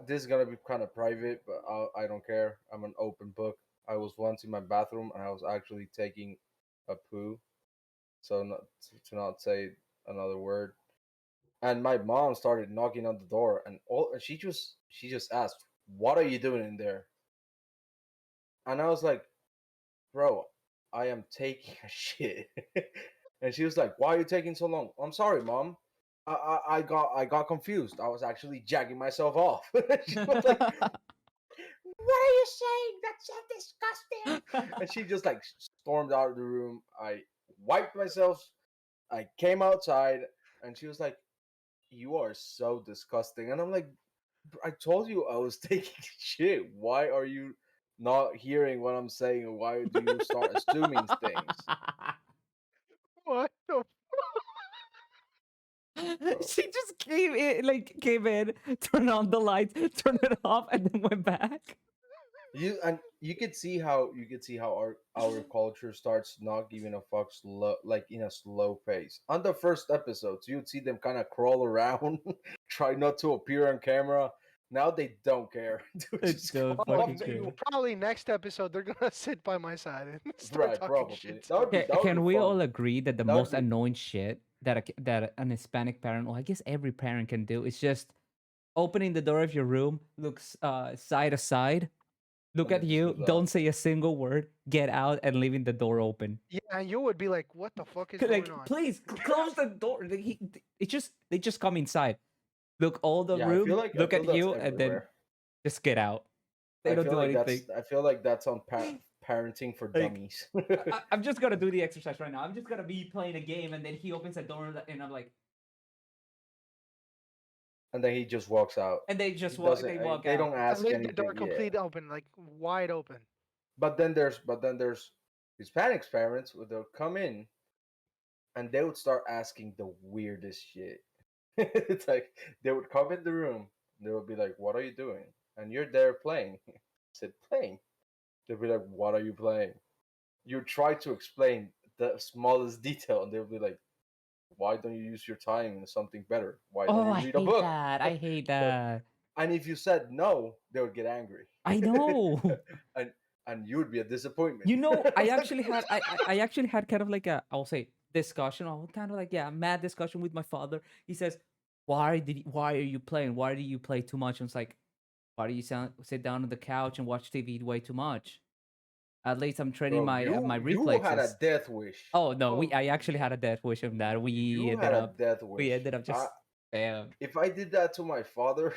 This is gonna be kind of private, but I don't care. I'm an open book. I was once in my bathroom and I was actually taking a poo, so not to not say another word. And my mom started knocking on the door, and she just asked, "What are you doing in there?" And I was like, "Bro, I am taking a shit." And she was like, "Why are you taking so long?" "I'm sorry, mom. I got confused. I was actually jacking myself off." She was like, "What are you saying? That's so disgusting." And she just like stormed out of the room. I wiped myself. I came outside, and she was like, "You are so disgusting." And I'm like, "I told you I was taking shit. Why are you not hearing what I'm saying? Why do you start assuming things?" What the? Bro. She just came in, turned on the lights, turned it off, and then went back. You could see how our culture starts not giving a fuck slow, like in a slow pace. On the first episodes, you'd see them kind of crawl around, try not to appear on camera. Now they don't care. They They just don't come Oh, up fucking to care. you. probably next episode they're gonna sit by my side and start Right, talking probably. shit That to would be me. that would Can be we all funny. agree that the That would most be annoying shit that an Hispanic parent, or I guess every parent can do, is just opening the door of your room, looks side to side, look and at then just you, goes out. don't say a single word, get out, and leaving the door open. Yeah, and you would be like, "What the fuck is going Like, on?" please close the door. They just come inside, look all the Yeah, I feel room, like I look feel at that's you, and then everywhere. just get out. They I don't feel do like that's anything. I feel like that's on parenting for Like, dummies. I'm just gonna do the exercise right now. I'm just gonna be playing a game, and then he opens the door, and I'm like, And then he just walks out. and they He just walk. doesn't. They walk They out. don't And ask leave the door anything. Yeah. completely open, like wide open. But then there's Hispanic parents who they'll come in and they would start asking the weirdest shit. It's like they would come in the room. They would be like, "What are you doing?" And you're there playing. I said, "Playing." They'll be like, "What are you playing?" You try to explain the smallest detail, and they'll be like, "Why don't you use your time in something better? Why don't Oh, you I read a hate book?" that. I hate But that. and if you said no, they would get angry, I know. and you would be a disappointment. You know, I It's like, actually had I actually had kind of like a, I'll say, discussion, or kind of like, yeah, mad discussion with my father. He says, why are you playing? Why do you play too much? And it's like, why do you sit down on the couch and watch TV way too much? At least I'm training Bro, my my you had a reflexes. death wish. Oh no, we Oh I actually had yeah. a death wish on that. You had a death We wish. ended up just damn. If I did that to my father,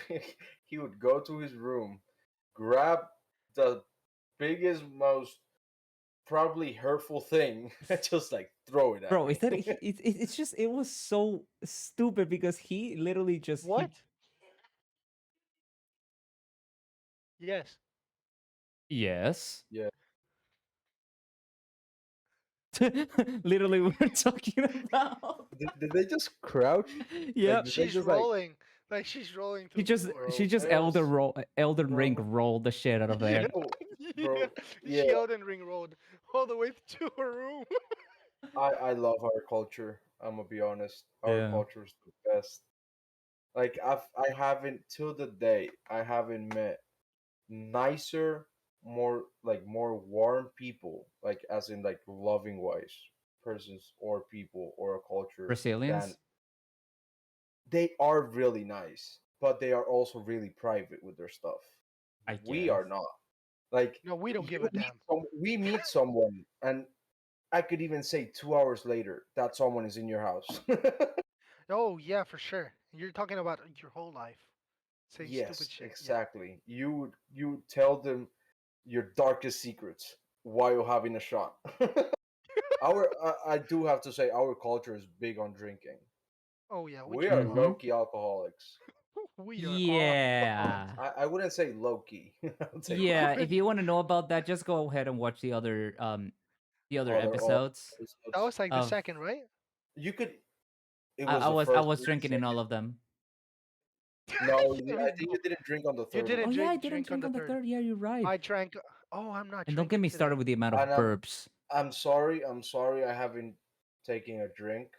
he would go to his room, grab the biggest, most probably hurtful thing, and just like throw it at Bro, is me. that it's just it was so stupid because he literally just he What? Yes. yes. Yeah. Literally we were talking about. Did they just crouch? Like, Yep. did they She's just like, rolling. Like she's rolling She through the just floor. she bro? just Elden Elden Ring Bro, rolled the shit out of Yeah. there. no, Yeah. bro. Yeah, She Elden Ring rolled all the way to her room. I love our culture. I'm gonna be honest. Our Yeah. culture is the best. Like I haven't till the day I haven't met nicer, more warm people, like as in like loving wise persons or people or a culture than Brazilians? they are really nice, but they are also really private with their stuff. I We guess. are not. Like No, we don't give you a meet damn. we meet someone, and I could even say 2 hours later that someone is in your house. Oh yeah, for sure. You're talking about your whole life, saying stupid Yes, shit. Yeah. exactly. You tell them your darkest secrets while having a shot. I do have to say our culture is big on drinking. Oh yeah, we We drink are a lot. Mm-hmm. low key alcoholics. We are alcoholics. Yeah. I wouldn't say low key. I would say Yeah, low if you want to know about that, just go ahead and watch the other other all episodes. That episodes. was like the Of second, right? You could. It was the I first was and the drinking in all second. of them. No, I I mean, think no, you didn't drink on the you third Oh didn't one. yeah, I didn't drink on drink the on the third. third. Yeah, you're right. I drank. Oh, I'm not And don't get drinking me today. started with the amount of And burps. I'm sorry. I'm sorry. I haven't taken a drink.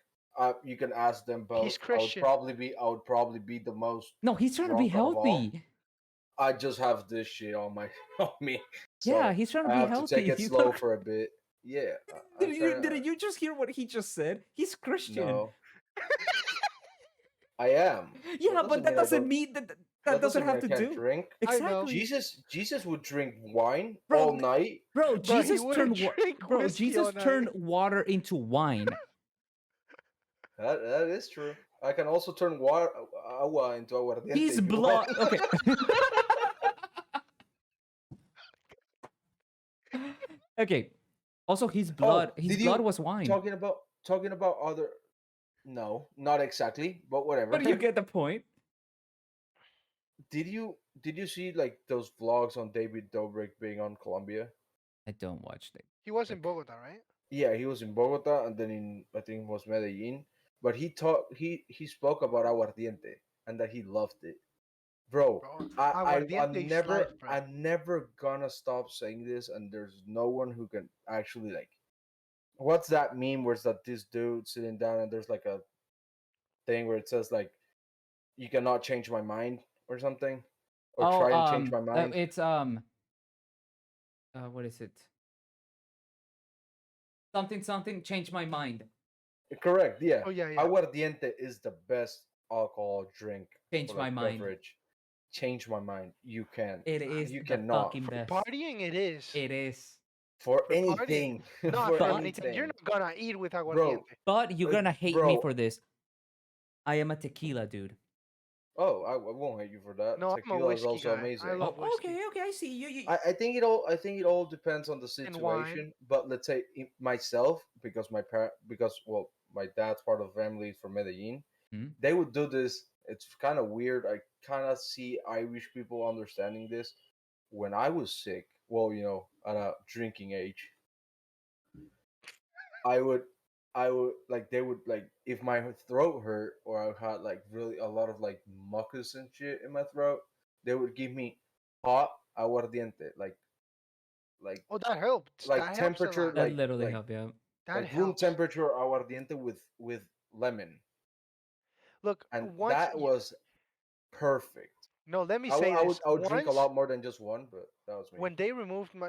You can ask them He's both. Christian. I would probably be the most No, he's trying to be drunk out of all. healthy. I just have this shit on my on me, Yeah, so he's trying to I be have to take healthy. it He's slow not. for a bit. Yeah, I'm Didn't trying you to. didn't you just hear what he just said? He's Christian. No, I am. Yeah, That but doesn't that mean I doesn't don't. mean that that That doesn't doesn't mean have I to can't do. drink. I know, Exactly. Jesus would drink wine Bro, all night. bro, but he Jesus wouldn't turned drink bro, whiskey all Jesus night. turned water into wine. That is true. I can also turn water agua into aguardiente His if you want. blood. Okay. Okay. Also, Oh, his did blood you was wine. talking about other? No, not exactly, but whatever. But you get the point. did you did you see like those vlogs on David Dobrik being on Colombia? I don't watch the He was in like. Bogota, right? Yeah, he was in Bogota and then in I think it was Medellin. But he spoke about aguardiente and that he loved it. Bro, Bro, I'm aguardiente is life, bro. never gonna stop saying this, and there's no one who can actually like what's that meme where it's that this dude sitting down and there's like a thing where it says like you cannot change my mind or something? Or Oh, try and change my mind. it's what is it? Something something changed my mind. Correct, yeah. Oh yeah, yeah. Aguardiente is the best alcohol drink Changed or my like mind. beverage. Change my mind. You can. It is You the cannot. fucking best. Partying it is. It is. For For partying, anything. not For for But anything. You're anything. not gonna eat with Bro, aguardiente. but you're gonna hate me bro. for this. I am a tequila dude. Oh, I won't hate you for that. No, I'm a Tequila is whiskey also guy. I amazing. love Oh, whiskey okay, okay. I see you. I think it all depends on the and wine. situation. But let's say myself, because my dad's part of the family is from Medellin. Hmm? They would do this. It's kind of weird. I kind of see Irish people understanding this. When I was sick, well, at a drinking age, I would, I would like they would like if my throat hurt or I had like really a lot of like mucus and shit in my throat, they would give me hot aguardiente, like Oh, that helps. like That helps a temperature, lot. That like literally like help you out. That like room helps. temperature aguardiente with lemon, Look, and that was perfect. no, let me I would say I would this. I would drink a Once lot more than just one, but that was me.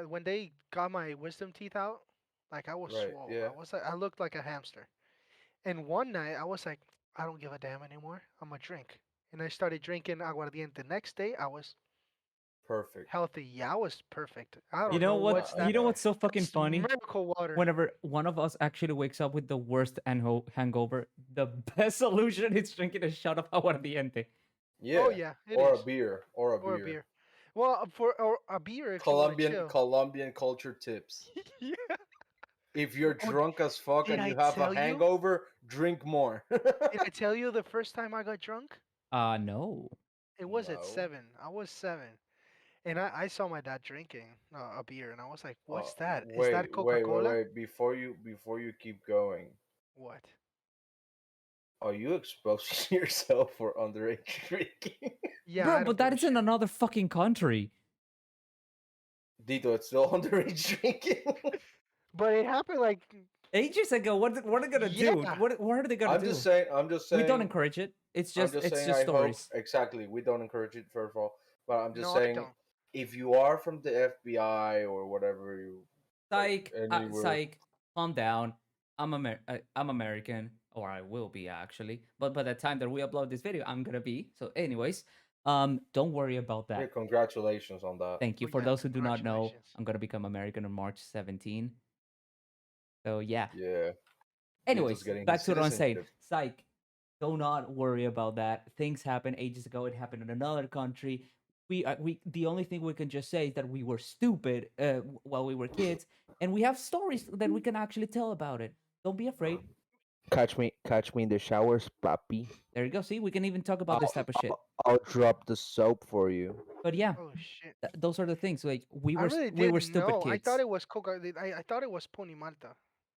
when they got my wisdom teeth out, like I was Right? swole. Yeah. I looked like a hamster. And one night I was like, I don't give a damn anymore. I'm gonna drink. And I started drinking aguardiente. Next day I was perfect. Healthy. Yeah, I was perfect. I You don't know know what? what's I that. You know know. what's so fucking It's funny? miracle water. Whenever one of us actually wakes up with the worst hangover, the best solution is drinking a shot of agua ardiente. Oh Yeah, yeah, it or a is. beer, or a Or a beer. beer. Well, or a beer if you want to Colombian chill. Colombian culture tips. Yeah. If you're Oh, drunk as fuck did and I you have a tell you? hangover, drink more. Did I tell you the first time I got drunk? No. It was at No. 7. I was 7. And I saw my dad drinking a beer, and I was like, Uh, "What's that? Is wait, that wait, wait, Coca-Cola?" wait. Before you keep going, What? are you exposing yourself for underage drinking? Yeah, Bro, I but don't that give a is in shit. another fucking country. Dito, it's still underage drinking. But it happened like, Ages ago, what are they gonna do? yeah. What are they gonna I'm just do? saying. I'm just We don't saying. encourage it. It's I'm just just it's saying. just I hope stories. exactly. We don't encourage it, first of all. But I'm just No, I saying, don't. if you are from the FBI or whatever, you like anywhere. Psych, calm down. I'm American, or I will be actually. But by the time that we upload this video, I'm gonna be. So, anyways, don't worry about Yeah, that. congratulations on that. Thank you. But For yeah, those who do not know, congratulations. I'm gonna become American on March 17. So yeah. Yeah, Dito's Anyways, getting his back to what I'm saying. citizenship. Psych. Do not worry about that. Things happened ages ago. It happened in another country. The only thing we can just say is that we were stupid while we were kids, and we have stories that we can actually tell about it. Don't be afraid. Catch me in the showers, papi. There you go. See, we can even talk about this I'll, type of shit. I'll drop the soap for you. But yeah, Oh shit. those are the things. Like I really we were didn't stupid know. I thought kids. it was Coca. I thought it was Pony Malta.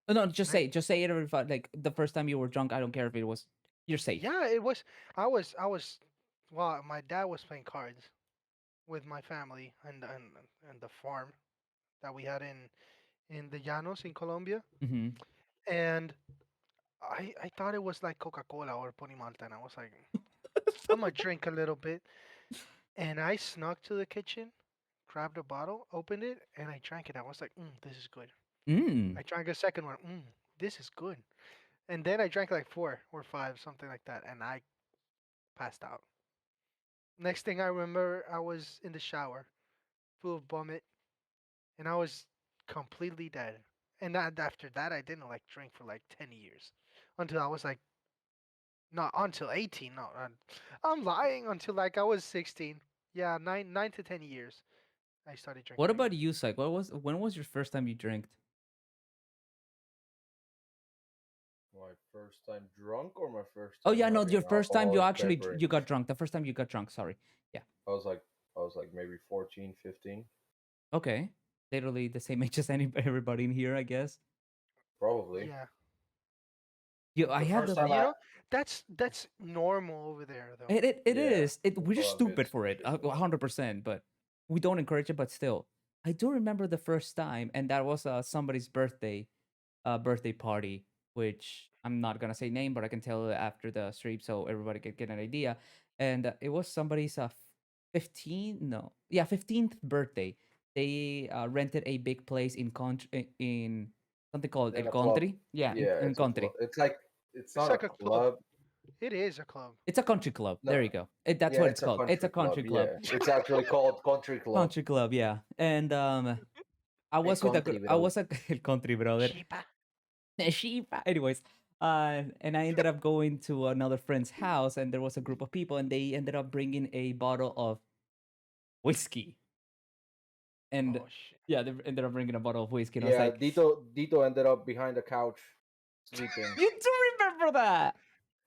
Oh, no, And I, just say it every like the first time you were drunk. I don't care if it was. You're safe. yeah, it was. I was. Well, my dad was playing cards with my family and the farm that we had in the Llanos in Colombia, Mm-hmm. and I thought it was like Coca-Cola or Pony Malta, and I was like, I'm gonna drink a little bit, and I snuck to the kitchen, grabbed a bottle, opened it, and I drank it. I was like, this is good. Mm. I drank a second one. This is good. And then I drank like 4 or 5, something like that, and I passed out. Next thing I remember, I was in the shower, full of vomit, and I was completely dead. And after that, I didn't like drink for like 10 years, until I was like, not until 18. No, I'm lying. Until like I was 16. Yeah, 9 to 10 years, I started What drinking again. about you, Psych? When was your first time you drank? My first time drunk or my first Oh time yeah, no, having your an first time you alcoholic actually beverage? you got drunk. The first time you got drunk. Sorry. Yeah. I was like I was like maybe 14, 15, Okay. Literally the same age as everybody in here, I guess. probably. Yeah, I The had first the but time you I know, that's normal over there though. it yeah, is. in We're just Colombia stupid it's for it. it's normal. 100%, but we don't encourage it, but still. I do remember the first time, and that was somebody's birthday party, which I'm not gonna say name, but I can tell after the stream so everybody can get an idea. And it was somebody's 15th birthday. They rented a big place in something called In El a club. Country. Yeah, Yeah, in it's a club. Country. It's like it's It's not a like a club. club. It is a club. It's a country club. No, There you go. That's yeah, what it's it's a called. It's a country club. country club. Yeah, it's actually called country club. Country club, yeah. And I El was with country, I bro. was a El Country brother. Cheaper. Sheep. Anyways, and I ended up going to another friend's house, and there was a group of people, and they ended up bringing a bottle of whiskey, and Oh shit. yeah, they ended up bringing a bottle of whiskey, and I was Yeah, like, Dito ended up behind the couch sleeping. "You do remember that?"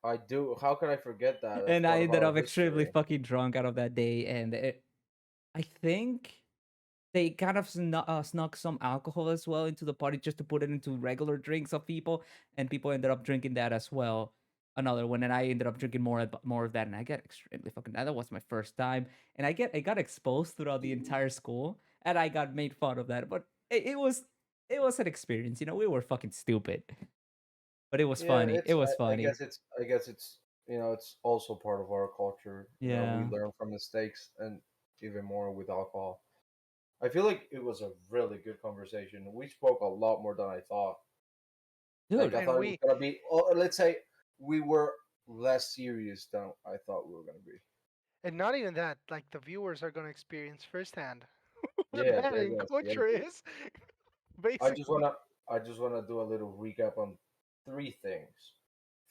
I do. How can I forget that? That's And I part of ended our up extremely history. fucking drunk out of that day, and I think they kind of snuck some alcohol as well into the party just to put it into regular drinks of people, and people ended up drinking that as well. Another one, and I ended up drinking more of that, and I get extremely fucking. That was my first time, and I got exposed throughout the entire school, and I got made fun of that. But it was an experience, you know. We were fucking stupid, but it was Yeah, funny. It it's. was I funny. guess it's. I guess it's. It's also part of our culture. We Yeah, learn from mistakes, and even more with alcohol. I feel like it was a really good conversation. We spoke a lot more than I thought. Like dude. I And thought it was we gonna be. Or let's say we were less serious than I thought we were gonna be. And not even that, like the viewers are gonna experience firsthand what Yeah, that they're in gonna see culture everything. is, I just basically. wanna I just wanna do a little recap on three things.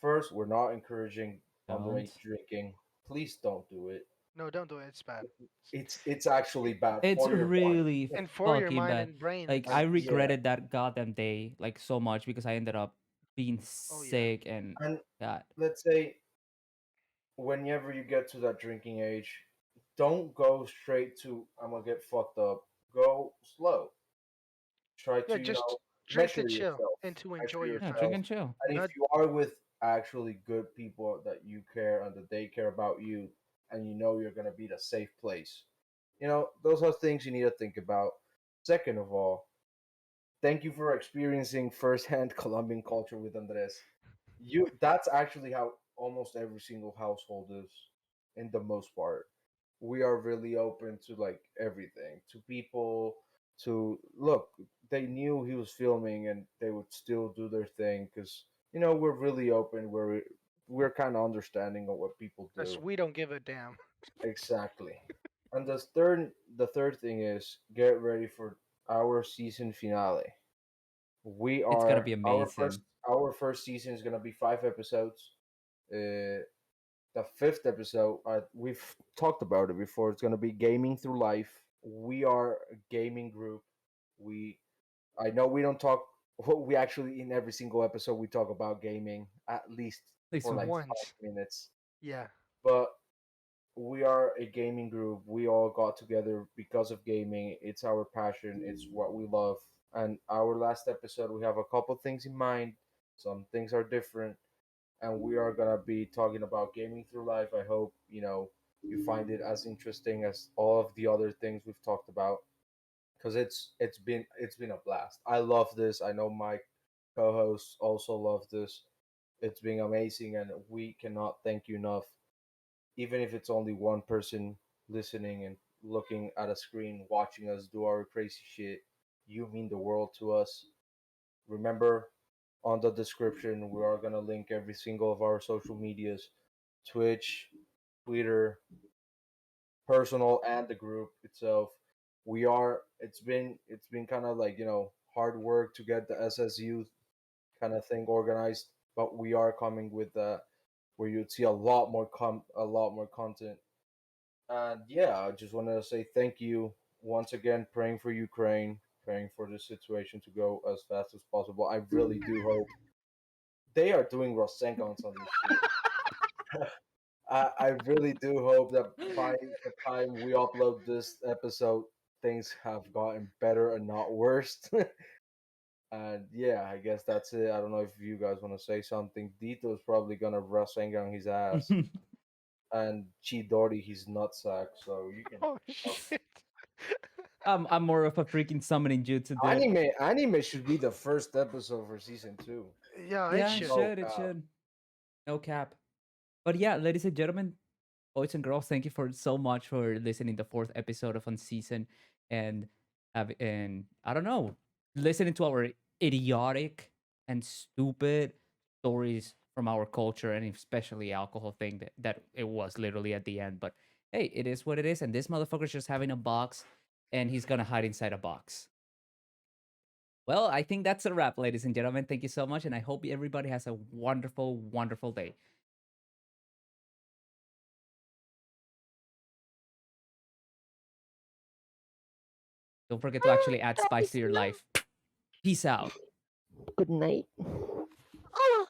First, we're not encouraging Don't. underage drinking. Please don't do it. No, don't do it. It's bad. It's actually bad It's for your body. really And for your fucking mind bad. and brain, Like I And it's yeah, regretted that goddamn day like so much because I ended up being oh yeah. sick and and God. let's say whenever you get to that drinking age, don't go straight to I'm gonna get fucked up. Go slow. Try Yeah, to, just drink to measure chill yourself. and to enjoy Measure Yeah, yourself. drink yourself. and chill. And if Not you are with actually good people that you care and that they care about you and you know you're gonna be the safe place. Those are things you need to think about. Second of all, thank you for experiencing firsthand Colombian culture with Andres. That's actually how almost every single household is in the most part. We are really open to like everything, to people, to look, they knew he was filming and they would still do their thing because we're really open, we're kind of understanding of what people because do. we don't give a damn. Exactly. And the third thing is get ready for our season finale. We It's gonna are be our first amazing. our first season is gonna be 5 episodes. The fifth episode, we've talked about it before. It's gonna be gaming through life. We are a gaming group. We I know we don't talk. We actually in every single episode we talk about gaming at least At least for like once. Once. 5 minutes. Yeah. But we are a gaming group. We all got together because of gaming. It's our passion. It's what we love. And our last episode, we have a couple things in mind. Some things are different, and we are gonna be talking about gaming through life. I hope you find it as interesting as all of the other things we've talked about, because it's been a blast. I love this. I know my co-hosts also love this. It's been amazing, and we cannot thank you enough, even if it's only one person listening and looking at a screen watching us do our crazy shit. You mean the world to us. Remember, on the description we are going to link every single of our social medias: Twitch, Twitter, personal, and the group itself. It's been kind of like hard work to get the SSU kind of thing organized, but we are coming with where you'd see a lot more content. And yeah, I just want to say thank you once again, praying for Ukraine, praying for the situation to go as fast as possible. I really do hope they are doing Rosengans on this shit. I really do hope that by the time we upload this episode, things have gotten better and not worse. And yeah, I guess that's it. I don't know if you guys want to say something. Dito's probably gonna Rasengan his ass, and Chidori his nutsack. So you can. Oh shit. I'm more of a freaking summoning jutsu dude. Anime should be the first episode for season 2. Yeah, it Yeah, it should. No should. It cap. should. No cap. But yeah, ladies and gentlemen, boys and girls, thank you for so much for listening to the fourth episode of Unseason and and I don't know, listening to our idiotic and stupid stories from our culture and especially alcohol thing that it was literally at the end. But hey, it is what it is, and this motherfucker's just having a box and he's gonna hide inside a box. Well, I think that's a wrap, ladies and gentlemen. Thank you so much, and I hope everybody has a wonderful, wonderful day. Don't forget to actually add spice to your life. Peace out. Good night. Ah!